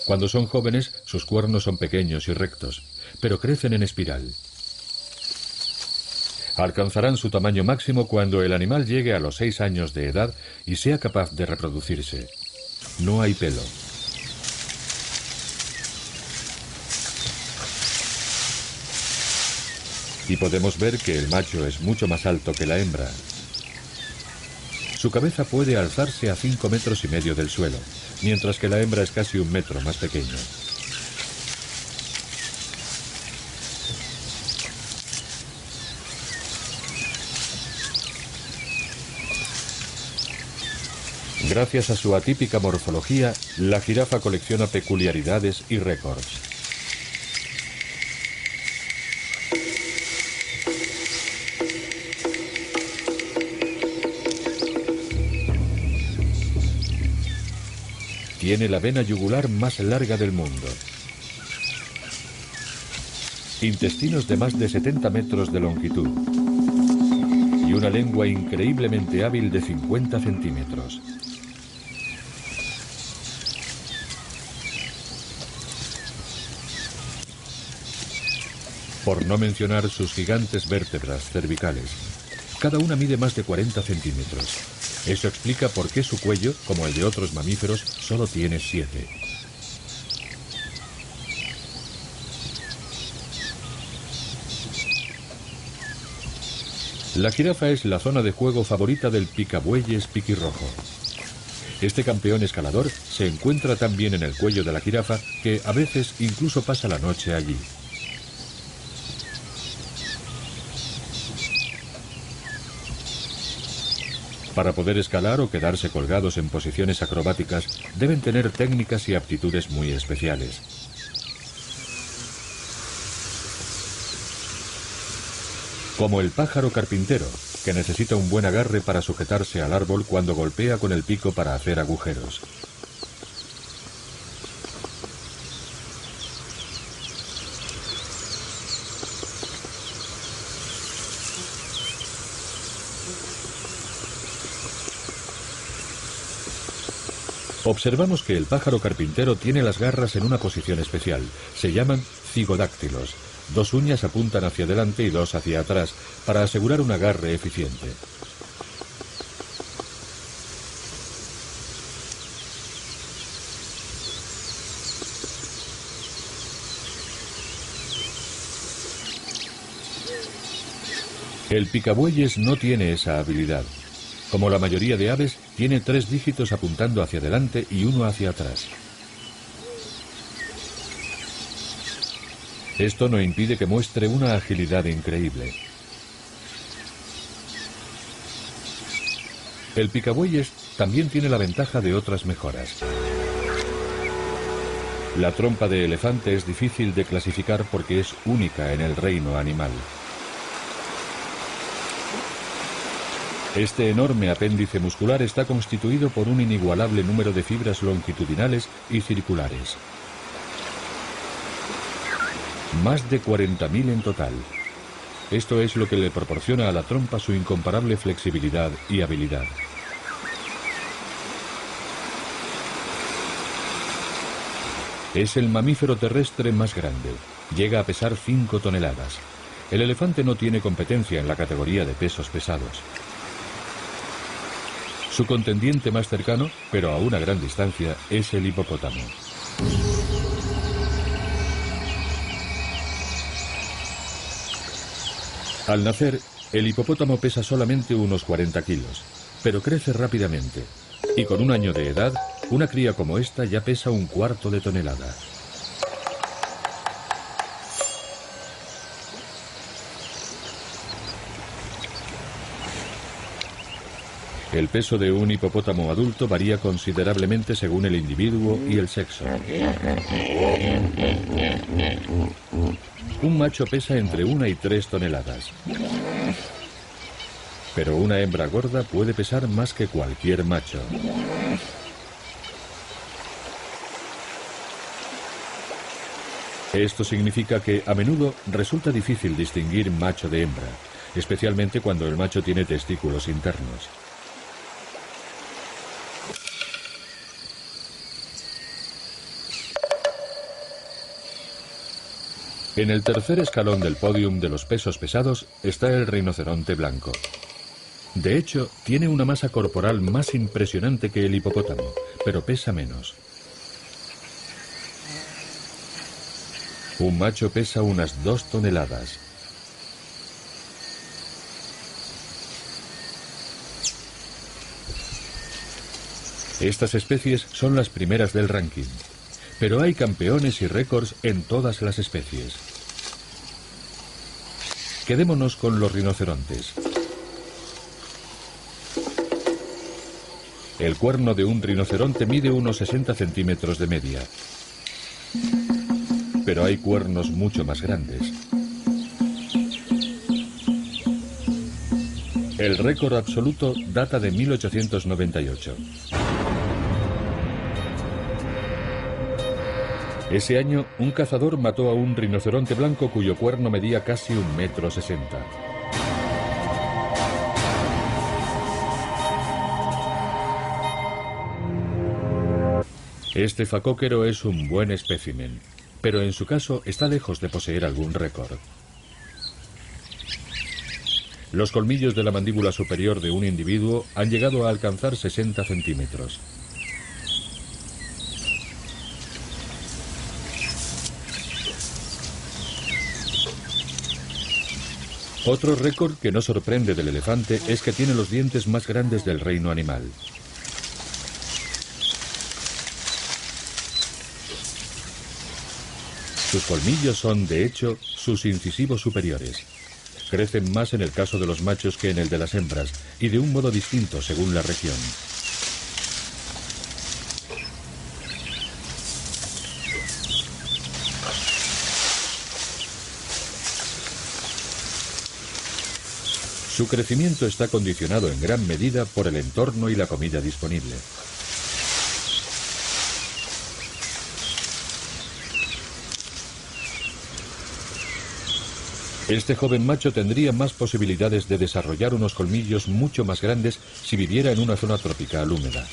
Cuando son jóvenes, sus cuernos son pequeños y rectos, pero crecen en espiral. Alcanzarán su tamaño máximo cuando el animal llegue a los 6 años de edad y sea capaz de reproducirse. No hay pelo. Y podemos ver que el macho es mucho más alto que la hembra. Su cabeza puede alzarse a 5,5 metros del suelo, mientras que la hembra es casi 1 metro más pequeña. Gracias a su atípica morfología, la jirafa colecciona peculiaridades y récords. Tiene la vena yugular más larga del mundo. Intestinos de más de 70 metros de longitud. Y una lengua increíblemente hábil de 50 centímetros. Por no mencionar sus gigantes vértebras cervicales. Cada una mide más de 40 centímetros. Eso explica por qué su cuello, como el de otros mamíferos, solo tiene 7. La jirafa es la zona de juego favorita del picabueyes piquirrojo. Este campeón escalador se encuentra tan bien en el cuello de la jirafa que a veces incluso pasa la noche allí. Para poder escalar o quedarse colgados en posiciones acrobáticas, deben tener técnicas y aptitudes muy especiales. Como el pájaro carpintero, que necesita un buen agarre para sujetarse al árbol cuando golpea con el pico para hacer agujeros. Observamos que el pájaro carpintero tiene las garras en una posición especial. Se llaman cigodáctilos. 2 uñas apuntan hacia adelante y 2 hacia atrás, para asegurar un agarre eficiente. El picabueyes no tiene esa habilidad. Como la mayoría de aves, tiene 3 dígitos apuntando hacia adelante y 1 hacia atrás. Esto no impide que muestre una agilidad increíble. El picabueyes también tiene la ventaja de otras mejoras. La trompa de elefante es difícil de clasificar porque es única en el reino animal. Este enorme apéndice muscular está constituido por un inigualable número de fibras longitudinales y circulares. Más de 40.000 en total. Esto es lo que le proporciona a la trompa su incomparable flexibilidad y habilidad. Es el mamífero terrestre más grande. Llega a pesar 5 toneladas. El elefante no tiene competencia en la categoría de pesos pesados. Su contendiente más cercano, pero a una gran distancia, es el hipopótamo. Al nacer, el hipopótamo pesa solamente unos 40 kilos, pero crece rápidamente. Y con 1 año de edad, una cría como esta ya pesa 1/4 de tonelada. El peso de un hipopótamo adulto varía considerablemente según el individuo y el sexo. Un macho pesa entre 1 y 3 toneladas. Pero una hembra gorda puede pesar más que cualquier macho. Esto significa que a menudo resulta difícil distinguir macho de hembra, especialmente cuando el macho tiene testículos internos. En el tercer escalón del pódium de los pesos pesados está el rinoceronte blanco. De hecho, tiene una masa corporal más impresionante que el hipopótamo, pero pesa menos. Un macho pesa unas 2 toneladas. Estas especies son las primeras del ranking, pero hay campeones y récords en todas las especies. Quedémonos con los rinocerontes. El cuerno de un rinoceronte mide unos 60 centímetros de media, pero hay cuernos mucho más grandes. El récord absoluto data de 1898. Ese año, un cazador mató a un rinoceronte blanco cuyo cuerno medía casi 1,60 m. Este facóquero es un buen espécimen, pero en su caso está lejos de poseer algún récord. Los colmillos de la mandíbula superior de un individuo han llegado a alcanzar 60 centímetros. Otro récord que no sorprende del elefante es que tiene los dientes más grandes del reino animal. Sus colmillos son, de hecho, sus incisivos superiores. Crecen más en el caso de los machos que en el de las hembras, y de un modo distinto según la región. Su crecimiento está condicionado en gran medida por el entorno y la comida disponible. Este joven macho tendría más posibilidades de desarrollar unos colmillos mucho más grandes si viviera en una zona tropical húmeda.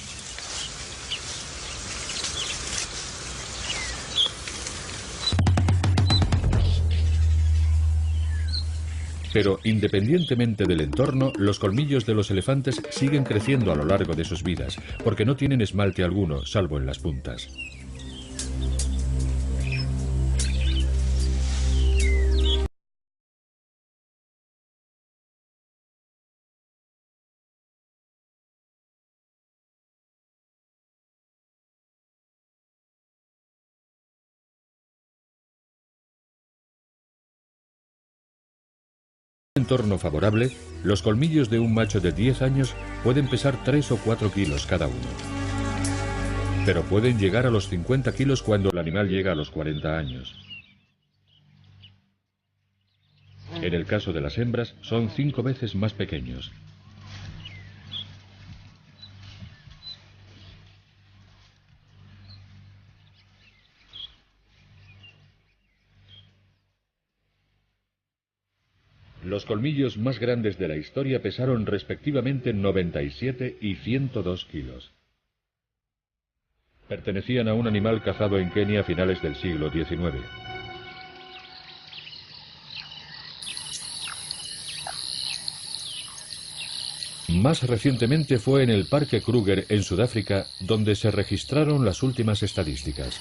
Pero, independientemente del entorno, los colmillos de los elefantes siguen creciendo a lo largo de sus vidas, porque no tienen esmalte alguno, salvo en las puntas. En un entorno favorable, los colmillos de un macho de 10 años pueden pesar 3 o 4 kilos cada uno. Pero pueden llegar a los 50 kilos cuando el animal llega a los 40 años. En el caso de las hembras, son 5 veces más pequeños. Los colmillos más grandes de la historia pesaron respectivamente 97 y 102 kilos. Pertenecían a un animal cazado en Kenia a finales del siglo XIX. Más recientemente fue en el Parque Kruger en Sudáfrica donde se registraron las últimas estadísticas.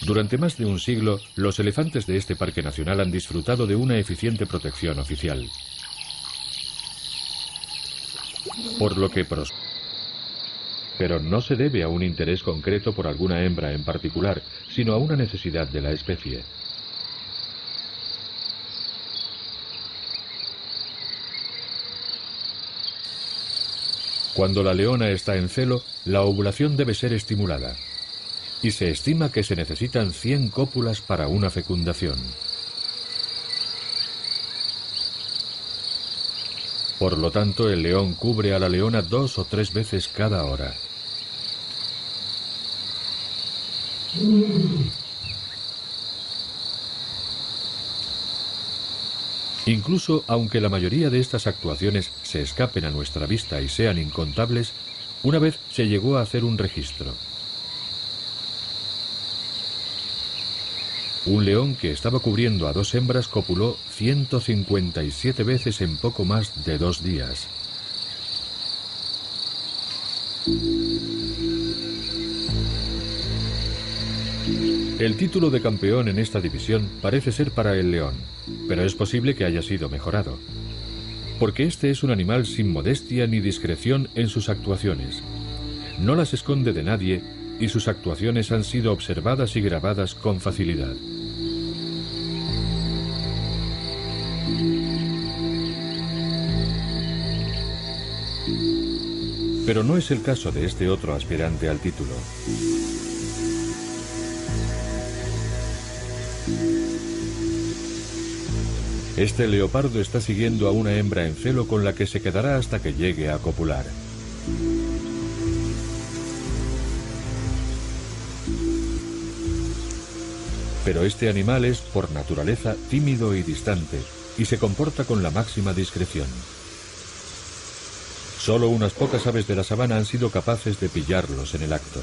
Durante más de un siglo, los elefantes de este parque nacional han disfrutado de una eficiente protección oficial. Por lo que pero no se debe a un interés concreto por alguna hembra en particular, sino a una necesidad de la especie. Cuando la leona está en celo, la ovulación debe ser estimulada. Y se estima que se necesitan 100 cópulas para una fecundación. Por lo tanto, el león cubre a la leona 2 o 3 veces cada hora. Incluso aunque la mayoría de estas actuaciones se escapen a nuestra vista y sean incontables, una vez se llegó a hacer un registro. Un león que estaba cubriendo a 2 hembras copuló 157 veces en poco más de 2 días. El título de campeón en esta división parece ser para el león, pero es posible que haya sido mejorado. porque este es un animal sin modestia ni discreción en sus actuaciones. No las esconde de nadie y sus actuaciones han sido observadas y grabadas con facilidad. Pero no es el caso de este otro aspirante al título. Este leopardo está siguiendo a una hembra en celo con la que se quedará hasta que llegue a copular. Pero este animal es, por naturaleza, tímido y distante, y se comporta con la máxima discreción. Solo unas pocas aves de la sabana han sido capaces de pillarlos en el acto.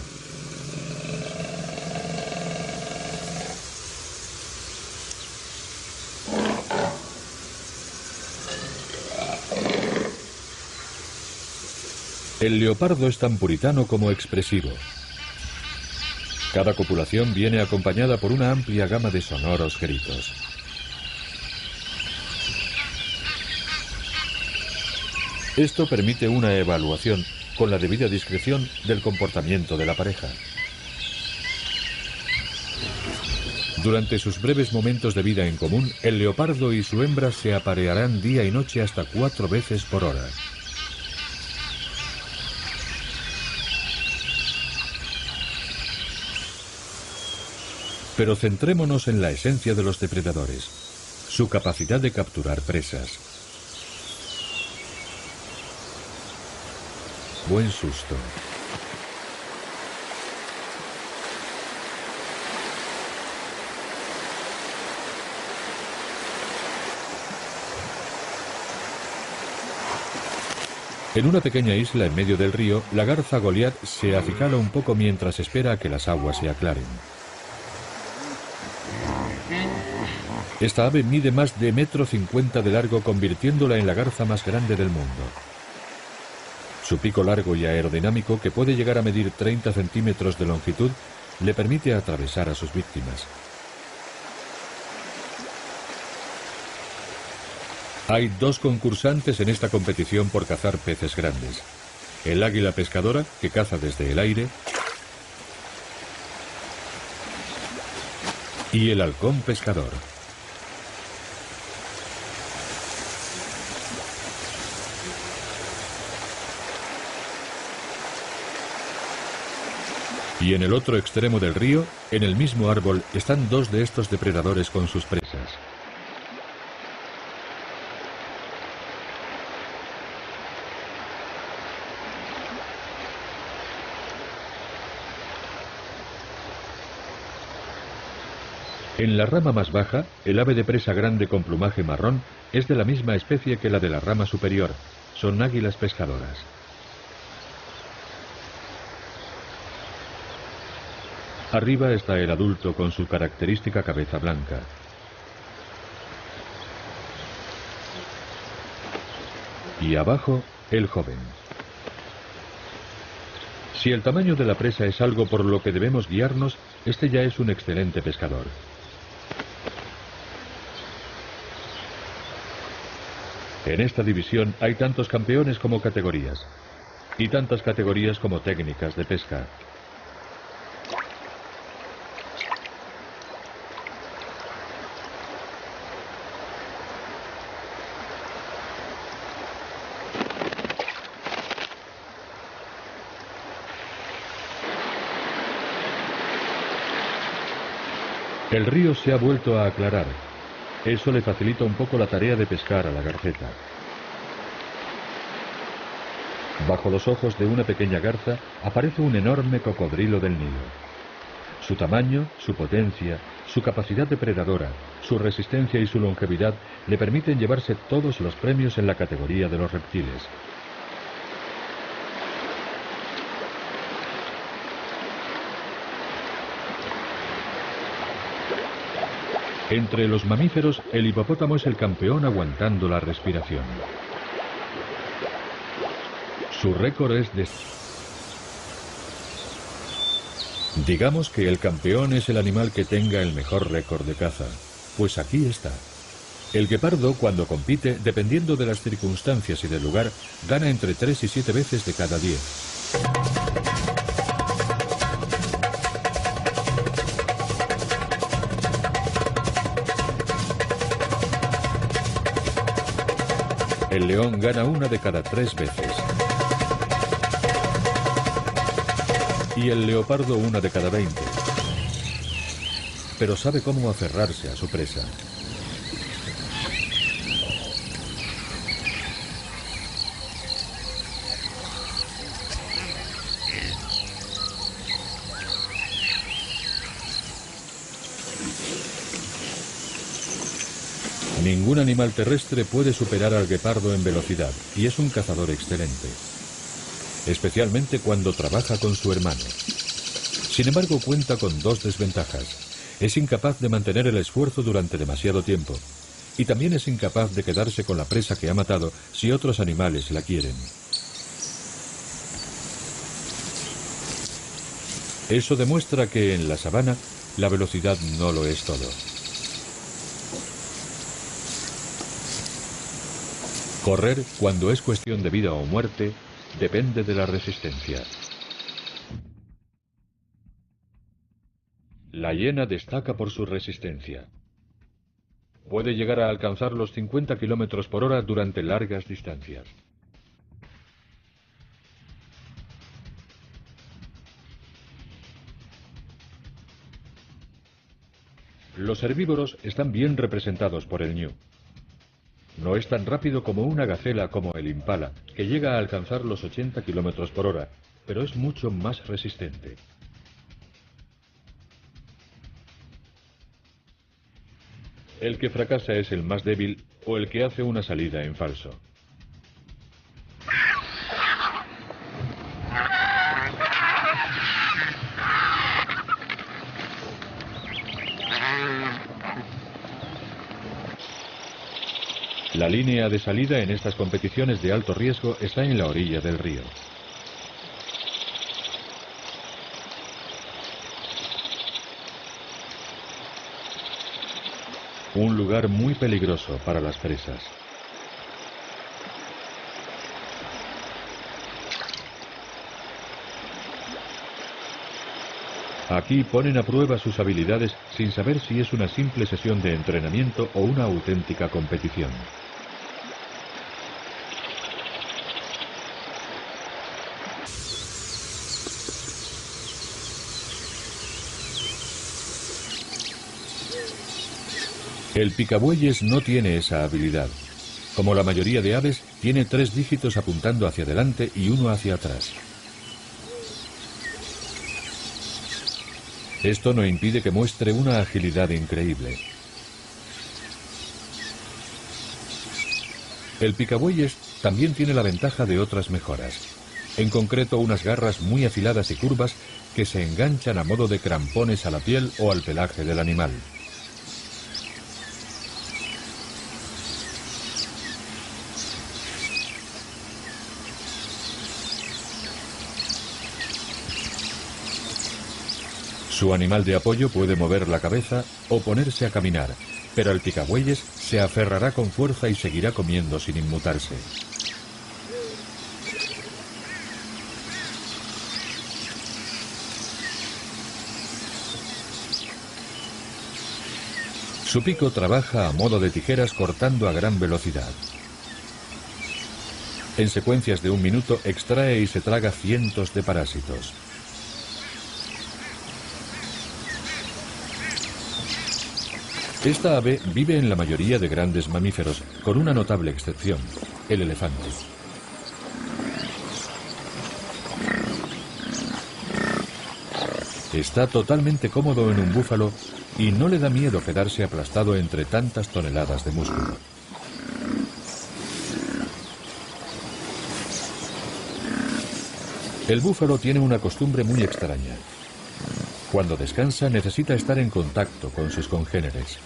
El leopardo es tan puritano como expresivo. Cada copulación viene acompañada por una amplia gama de sonoros gritos. Esto permite una evaluación, con la debida discreción, del comportamiento de la pareja. Durante sus breves momentos de vida en común, el leopardo y su hembra se aparearán día y noche hasta 4 veces por hora. Pero centrémonos en la esencia de los depredadores, su capacidad de capturar presas. Buen susto. En una pequeña isla en medio del río, la garza Goliat se acicala un poco mientras espera a que las aguas se aclaren. Esta ave mide más de 1,50 m de largo, convirtiéndola en la garza más grande del mundo. Su pico largo y aerodinámico, que puede llegar a medir 30 centímetros de longitud, le permite atravesar a sus víctimas. Hay 2 concursantes en esta competición por cazar peces grandes. El águila pescadora, que caza desde el aire, y el halcón pescador. Y en el otro extremo del río, en el mismo árbol, están 2 de estos depredadores con sus presas. En la rama más baja, el ave de presa grande con plumaje marrón es de la misma especie que la de la rama superior. Son águilas pescadoras. Arriba está el adulto con su característica cabeza blanca. Y abajo, el joven. Si el tamaño de la presa es algo por lo que debemos guiarnos, este ya es un excelente pescador. En esta división hay tantos campeones como categorías, y tantas categorías como técnicas de pesca. El río se ha vuelto a aclarar. Eso le facilita un poco la tarea de pescar a la garceta. Bajo los ojos de una pequeña garza aparece un enorme cocodrilo del Nilo. Su tamaño, su potencia, su capacidad depredadora, su resistencia y su longevidad le permiten llevarse todos los premios en la categoría de los reptiles. Entre los mamíferos, el hipopótamo es el campeón aguantando la respiración. Su récord es de... Digamos que el campeón es el animal que tenga el mejor récord de caza, pues aquí está. El guepardo, cuando compite, dependiendo de las circunstancias y del lugar, gana entre 3 y 7 veces de cada 10. El león gana 1 de cada 3 veces. Y el leopardo 1 de cada 20. Pero sabe cómo aferrarse a su presa. Ningún animal terrestre puede superar al guepardo en velocidad, y es un cazador excelente, especialmente cuando trabaja con su hermano. Sin embargo, cuenta con 2 desventajas. Es incapaz de mantener el esfuerzo durante demasiado tiempo, y también es incapaz de quedarse con la presa que ha matado si otros animales la quieren. Eso demuestra que en la sabana la velocidad no lo es todo. Correr, cuando es cuestión de vida o muerte, depende de la resistencia. La hiena destaca por su resistencia. Puede llegar a alcanzar los 50 km por hora durante largas distancias. Los herbívoros están bien representados por el ñu. No es tan rápido como una gacela como el impala, que llega a alcanzar los 80 km por hora, pero es mucho más resistente. El que fracasa es el más débil o el que hace una salida en falso. La línea de salida en estas competiciones de alto riesgo está en la orilla del río. Un lugar muy peligroso para las presas. Aquí ponen a prueba sus habilidades sin saber si es una simple sesión de entrenamiento o una auténtica competición. El picabueyes no tiene esa habilidad. Como la mayoría de aves, tiene 3 dígitos apuntando hacia adelante y 1 hacia atrás. Esto no impide que muestre una agilidad increíble. El picabueyes también tiene la ventaja de otras mejoras, en concreto unas garras muy afiladas y curvas que se enganchan a modo de crampones a la piel o al pelaje del animal. Su animal de apoyo puede mover la cabeza o ponerse a caminar, pero el picabueyes se aferrará con fuerza y seguirá comiendo sin inmutarse. Su pico trabaja a modo de tijeras cortando a gran velocidad. En secuencias de 1 minuto extrae y se traga cientos de parásitos. Esta ave vive en la mayoría de grandes mamíferos, con una notable excepción, el elefante. Está totalmente cómodo en un búfalo y no le da miedo quedarse aplastado entre tantas toneladas de músculo. El búfalo tiene una costumbre muy extraña. Cuando descansa necesita estar en contacto con sus congéneres.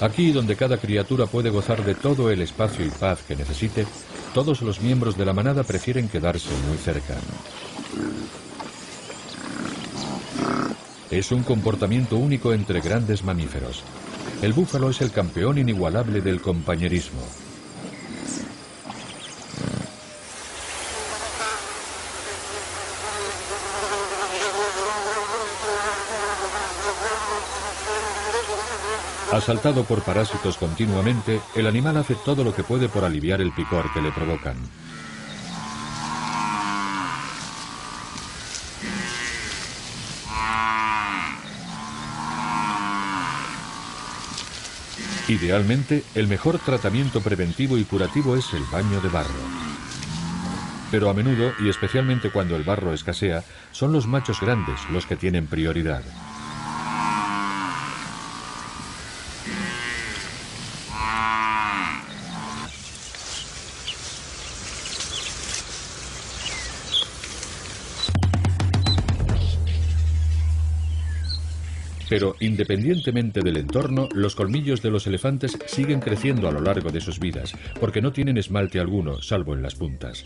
Aquí, donde cada criatura puede gozar de todo el espacio y paz que necesite, todos los miembros de la manada prefieren quedarse muy cerca. Es un comportamiento único entre grandes mamíferos. El búfalo es el campeón inigualable del compañerismo. Asaltado por parásitos continuamente, el animal hace todo lo que puede por aliviar el picor que le provocan. Idealmente, el mejor tratamiento preventivo y curativo es el baño de barro. Pero a menudo, y especialmente cuando el barro escasea, son los machos grandes los que tienen prioridad. Pero, independientemente del entorno, los colmillos de los elefantes siguen creciendo a lo largo de sus vidas, porque no tienen esmalte alguno, salvo en las puntas.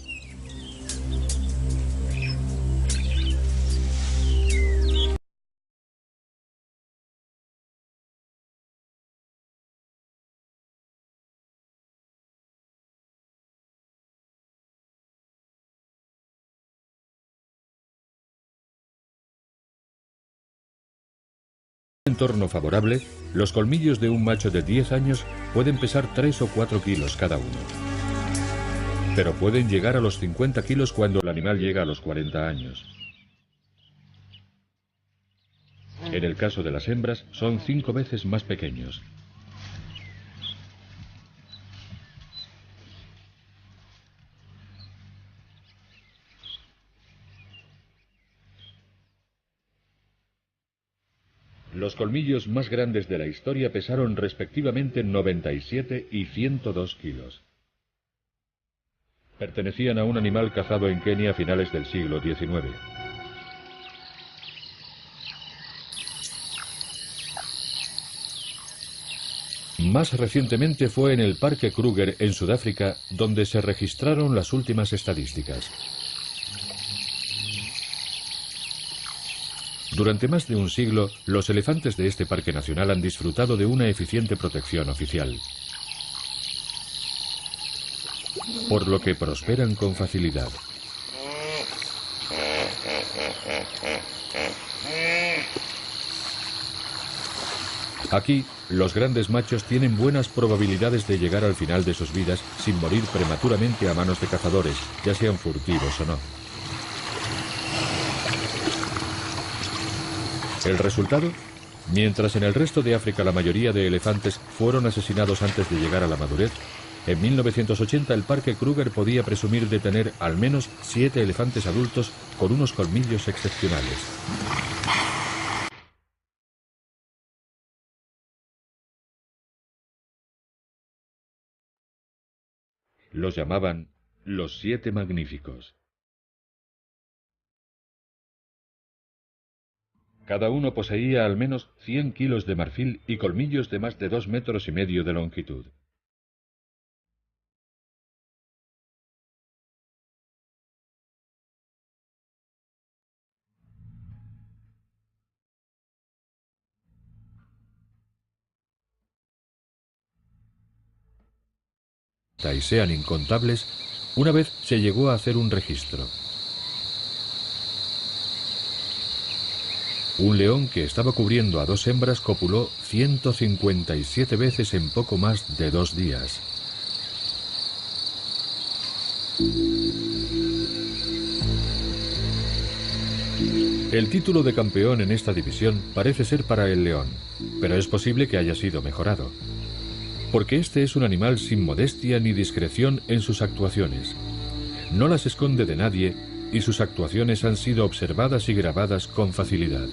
En un entorno favorable, los colmillos de un macho de 10 años pueden pesar 3 o 4 kilos cada uno. Pero pueden llegar a los 50 kilos cuando el animal llega a los 40 años. En el caso de las hembras, son 5 veces más pequeños. Los colmillos más grandes de la historia pesaron respectivamente 97 y 102 kilos. Pertenecían a un animal cazado en Kenia a finales del siglo XIX. Más recientemente fue en el Parque Kruger en Sudáfrica donde se registraron las últimas estadísticas. Durante más de un siglo, los elefantes de este parque nacional han disfrutado de una eficiente protección oficial, por lo que prosperan con facilidad. Aquí, los grandes machos tienen buenas probabilidades de llegar al final de sus vidas sin morir prematuramente a manos de cazadores, ya sean furtivos o no. ¿El resultado? Mientras en el resto de África la mayoría de elefantes fueron asesinados antes de llegar a la madurez, en 1980 el Parque Kruger podía presumir de tener al menos 7 elefantes adultos con unos colmillos excepcionales. Los llamaban los 7 magníficos. Cada uno poseía al menos 100 kilos de marfil y colmillos de más de 2,5 metros de longitud. Y sean incontables, una vez se llegó a hacer un registro. Un león que estaba cubriendo a 2 hembras copuló 157 veces en poco más de 2 días. El título de campeón en esta división parece ser para el león, pero es posible que haya sido mejorado. Porque este es un animal sin modestia ni discreción en sus actuaciones. No las esconde de nadie y sus actuaciones han sido observadas y grabadas con facilidad.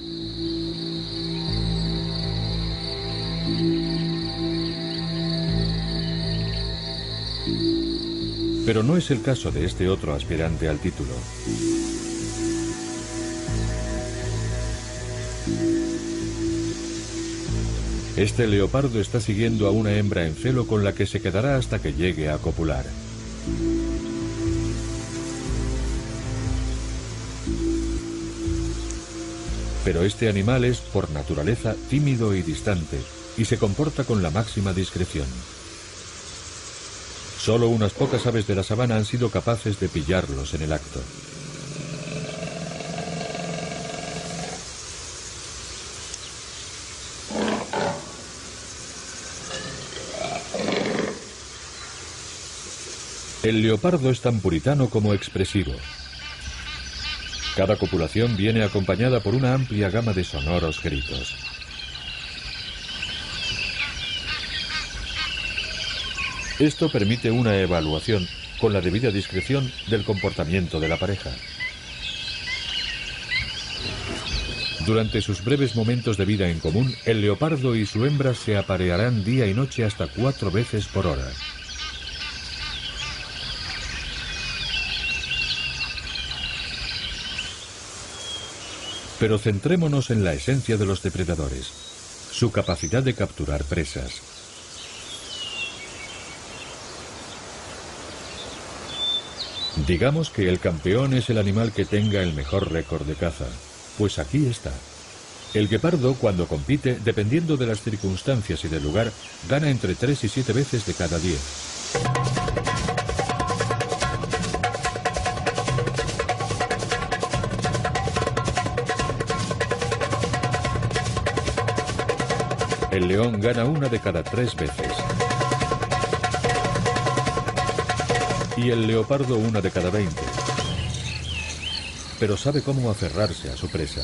Pero no es el caso de este otro aspirante al título. Este leopardo está siguiendo a una hembra en celo con la que se quedará hasta que llegue a copular. Pero este animal es, por naturaleza, tímido y distante, y se comporta con la máxima discreción. Solo unas pocas aves de la sabana han sido capaces de pillarlos en el acto. El leopardo es tan puritano como expresivo. Cada copulación viene acompañada por una amplia gama de sonoros gritos. Esto permite una evaluación, con la debida discreción, del comportamiento de la pareja. Durante sus breves momentos de vida en común, el leopardo y su hembra se aparearán día y noche hasta 4 veces por hora. Pero centrémonos en la esencia de los depredadores, su capacidad de capturar presas. Digamos que el campeón es el animal que tenga el mejor récord de caza. Pues aquí está. El guepardo, cuando compite, dependiendo de las circunstancias y del lugar, gana entre 3 y 7 veces de cada 10. El león gana 1 de cada 3 veces. Y el leopardo 1 de cada 20. Pero sabe cómo aferrarse a su presa.